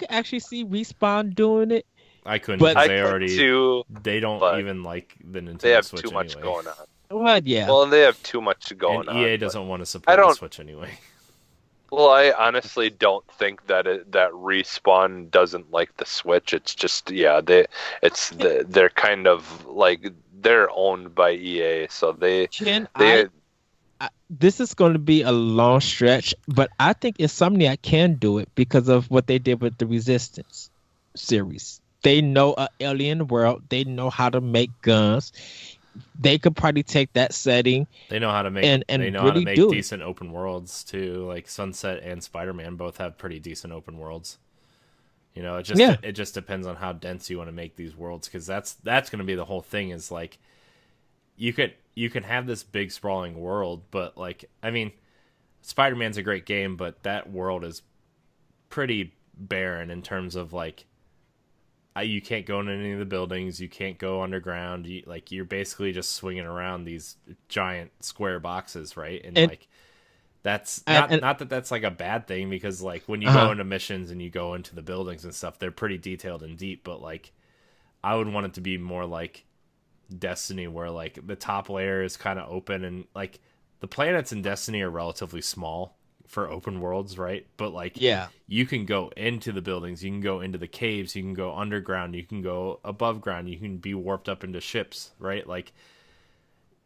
actually see Respawn doing it. I couldn't, but they already they don't even like the Nintendo Switch. They have Switch too much anyway. going on. Well, yeah. Well, they have too much going on. EA doesn't want to support the Switch anyway. Well, I honestly don't think that that Respawn doesn't like the Switch. It's just they're kind of like they're owned by EA, so this is going to be a long stretch, but I think Insomniac can do it because of what they did with the Resistance series. They know an alien world. They know how to make guns. They could probably take that setting. They know how to make decent open worlds too. Like Sunset and Spider-Man both have pretty decent open worlds. You know, it just depends on how dense you want to make these worlds, because that's going to be the whole thing. Is like you can have this big sprawling world, but like I mean, Spider-Man's a great game, but that world is pretty barren in terms of like. You can't go into any of the buildings. You can't go underground. You're basically just swinging around these giant square boxes, right? And like that's not that that's like a bad thing, because like when you go into missions and you go into the buildings and stuff, they're pretty detailed and deep. But like I would want it to be more like Destiny, where like the top layer is kind of open, and like the planets in Destiny are relatively small for open worlds, right? But like you can go into the buildings, you can go into the caves, you can go underground, you can go above ground, you can be warped up into ships, right? Like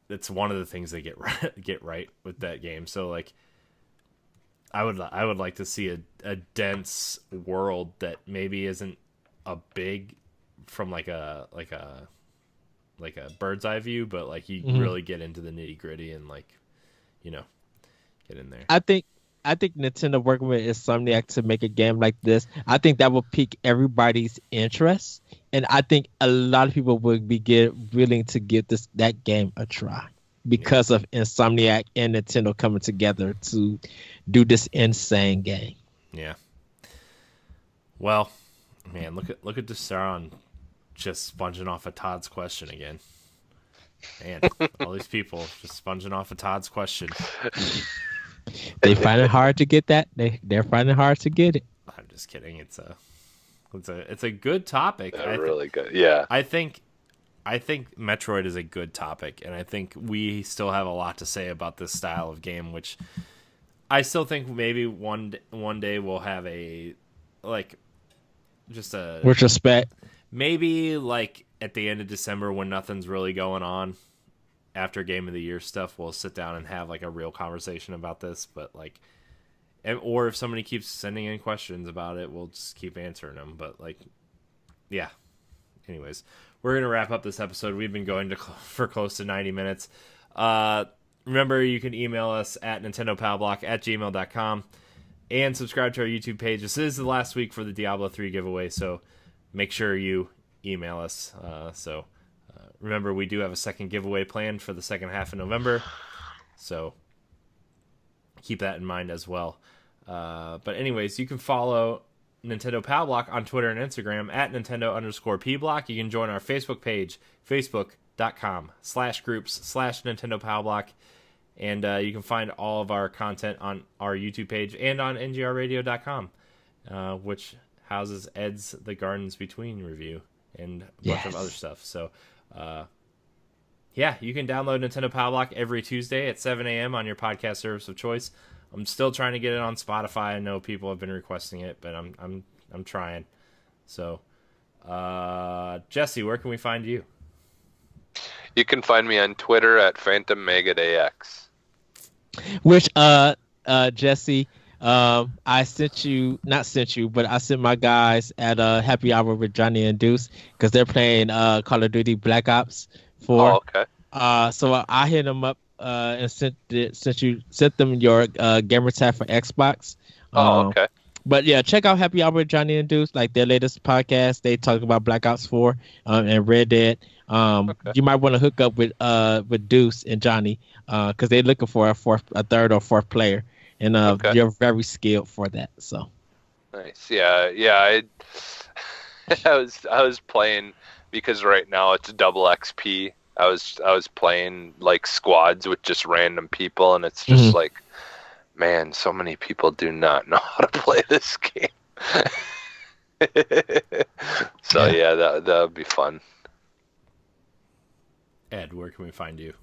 that's one of the things they get right with that game. So like I would like to see a dense world that maybe isn't a big from like a bird's eye view, but like you really get into the nitty gritty and like, you know, get in there. I think Nintendo working with Insomniac to make a game like this, I think that will pique everybody's interest, and I think a lot of people would be willing to give that game a try because of Insomniac and Nintendo coming together to do this insane game. Yeah. Well, man, look at Deshaun just sponging off of Todd's question again. Man, all these people just sponging off of Todd's question. They find it hard to get that. They're finding it hard to get it. I'm just kidding. It's a good topic. Really good. Yeah. I think Metroid is a good topic, and I think we still have a lot to say about this style of game, which I still think maybe one day we'll have a like just a retrospect. Maybe like at the end of December when nothing's really going on. After Game of the Year stuff, we'll sit down and have like a real conversation about this. But like, or if somebody keeps sending in questions about it, we'll just keep answering them. But like, yeah. Anyways, we're gonna wrap up this episode. We've been going for close to 90 minutes. Remember, you can email us at nintendopalblock@gmail.com and subscribe to our YouTube page. This is the last week for the Diablo 3 giveaway, so make sure you email us. Remember, we do have a second giveaway planned for the second half of November, so keep that in mind as well. But anyways, you can follow Nintendo Pal Block on Twitter and Instagram at Nintendo_PBlock. You can join our Facebook page, facebook.com/groups/Nintendo Pal Block. And you can find all of our content on our YouTube page and on ngrradio.com, which houses Ed's The Gardens Between review and a bunch of other stuff. So, you can download Nintendo Power Block every Tuesday at 7 a.m. on your podcast service of choice. I'm still trying to get it on Spotify. I know people have been requesting it, but I'm trying. So, Jesse, where can we find you? You can find me on Twitter at PhantomMaggotAX. Which, Jesse, I not sent you, but I sent my guys at Happy Hour with Johnny and Deuce because they're playing Call of Duty Black Ops 4. Oh, okay. So I hit them up and sent them your gamer tag for Xbox. Okay. But yeah, check out Happy Hour with Johnny and Deuce, like their latest podcast. They talk about Black Ops 4 and Red Dead. Okay. You might want to hook up with Deuce and Johnny because they're looking for a third or fourth player, and you're very skilled for that. So nice. Yeah. I was playing because right now it's double XP. I was playing like squads with just random people, and it's just like, man, so many people do not know how to play this game. So yeah, that would be fun. Ed, where can we find you?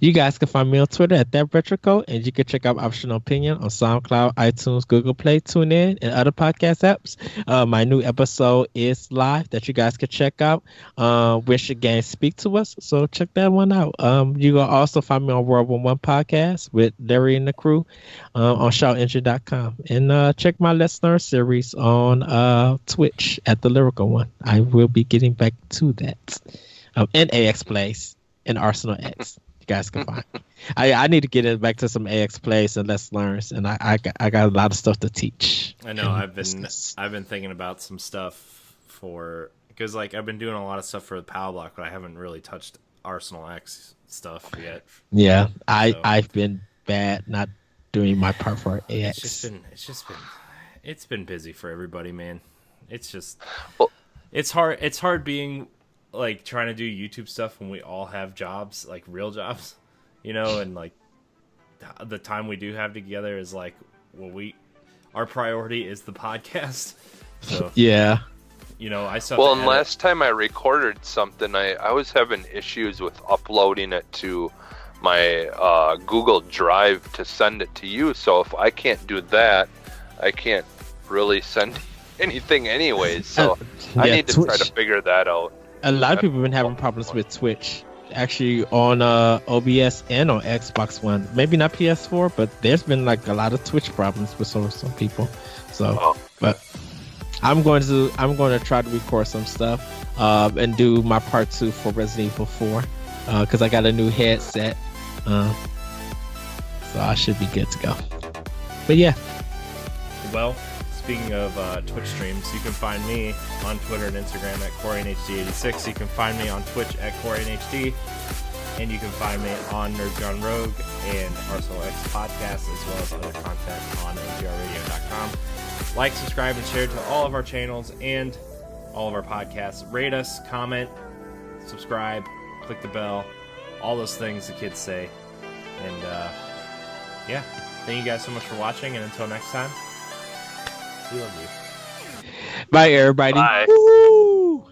You guys can find me on Twitter at ThatRetroCode, and you can check out Optional Opinion on SoundCloud, iTunes, Google Play, TuneIn, and other podcast apps. My new episode is live that you guys can check out. Wish your game speak to us, so check that one out. You can also find me on World War One podcast with Larry and the crew on ShoutEngine.com, and check my Let's Learn series on Twitch at The Lyrical One. I will be getting back to that. And AX Plays and Arsenal X. You guys can find me. I need to get back to some AX Plays and Let's Learns, and I got a lot of stuff to teach. I know I've been thinking about some stuff because like I've been doing a lot of stuff for the Power Block, but I haven't really touched Arsenal X stuff yet. Yeah, I've been bad not doing my part for AX. It's been busy for everybody, man. It's just it's hard being like trying to do YouTube stuff when we all have jobs, like real jobs, and like the time we do have together is like, our priority is the podcast. So yeah, I saw. Well, and last time I recorded something, I was having issues with uploading it to my Google Drive to send it to you. So if I can't do that, I can't really send anything anyways. So I need to try to figure that out. A lot of people have been having problems with Twitch, actually on OBS and on Xbox One. Maybe not PS4, but there's been like a lot of Twitch problems with some people. So, but I'm going to try to record some stuff and do my part 2 for Resident Evil 4 because I got a new headset, so I should be good to go. But yeah. Well, speaking of Twitch streams, you can find me on Twitter and Instagram at CoreyNHD86. You can find me on Twitch at CoreyNHD. And you can find me on Nerds Gone Rogue and Arsenal X Podcast, as well as other content on nprradio.com. Like, subscribe, and share to all of our channels and all of our podcasts. Rate us, comment, subscribe, click the bell, all those things the kids say. And yeah, thank you guys so much for watching, and until next time, we love you. Bye, everybody. Bye. Woo!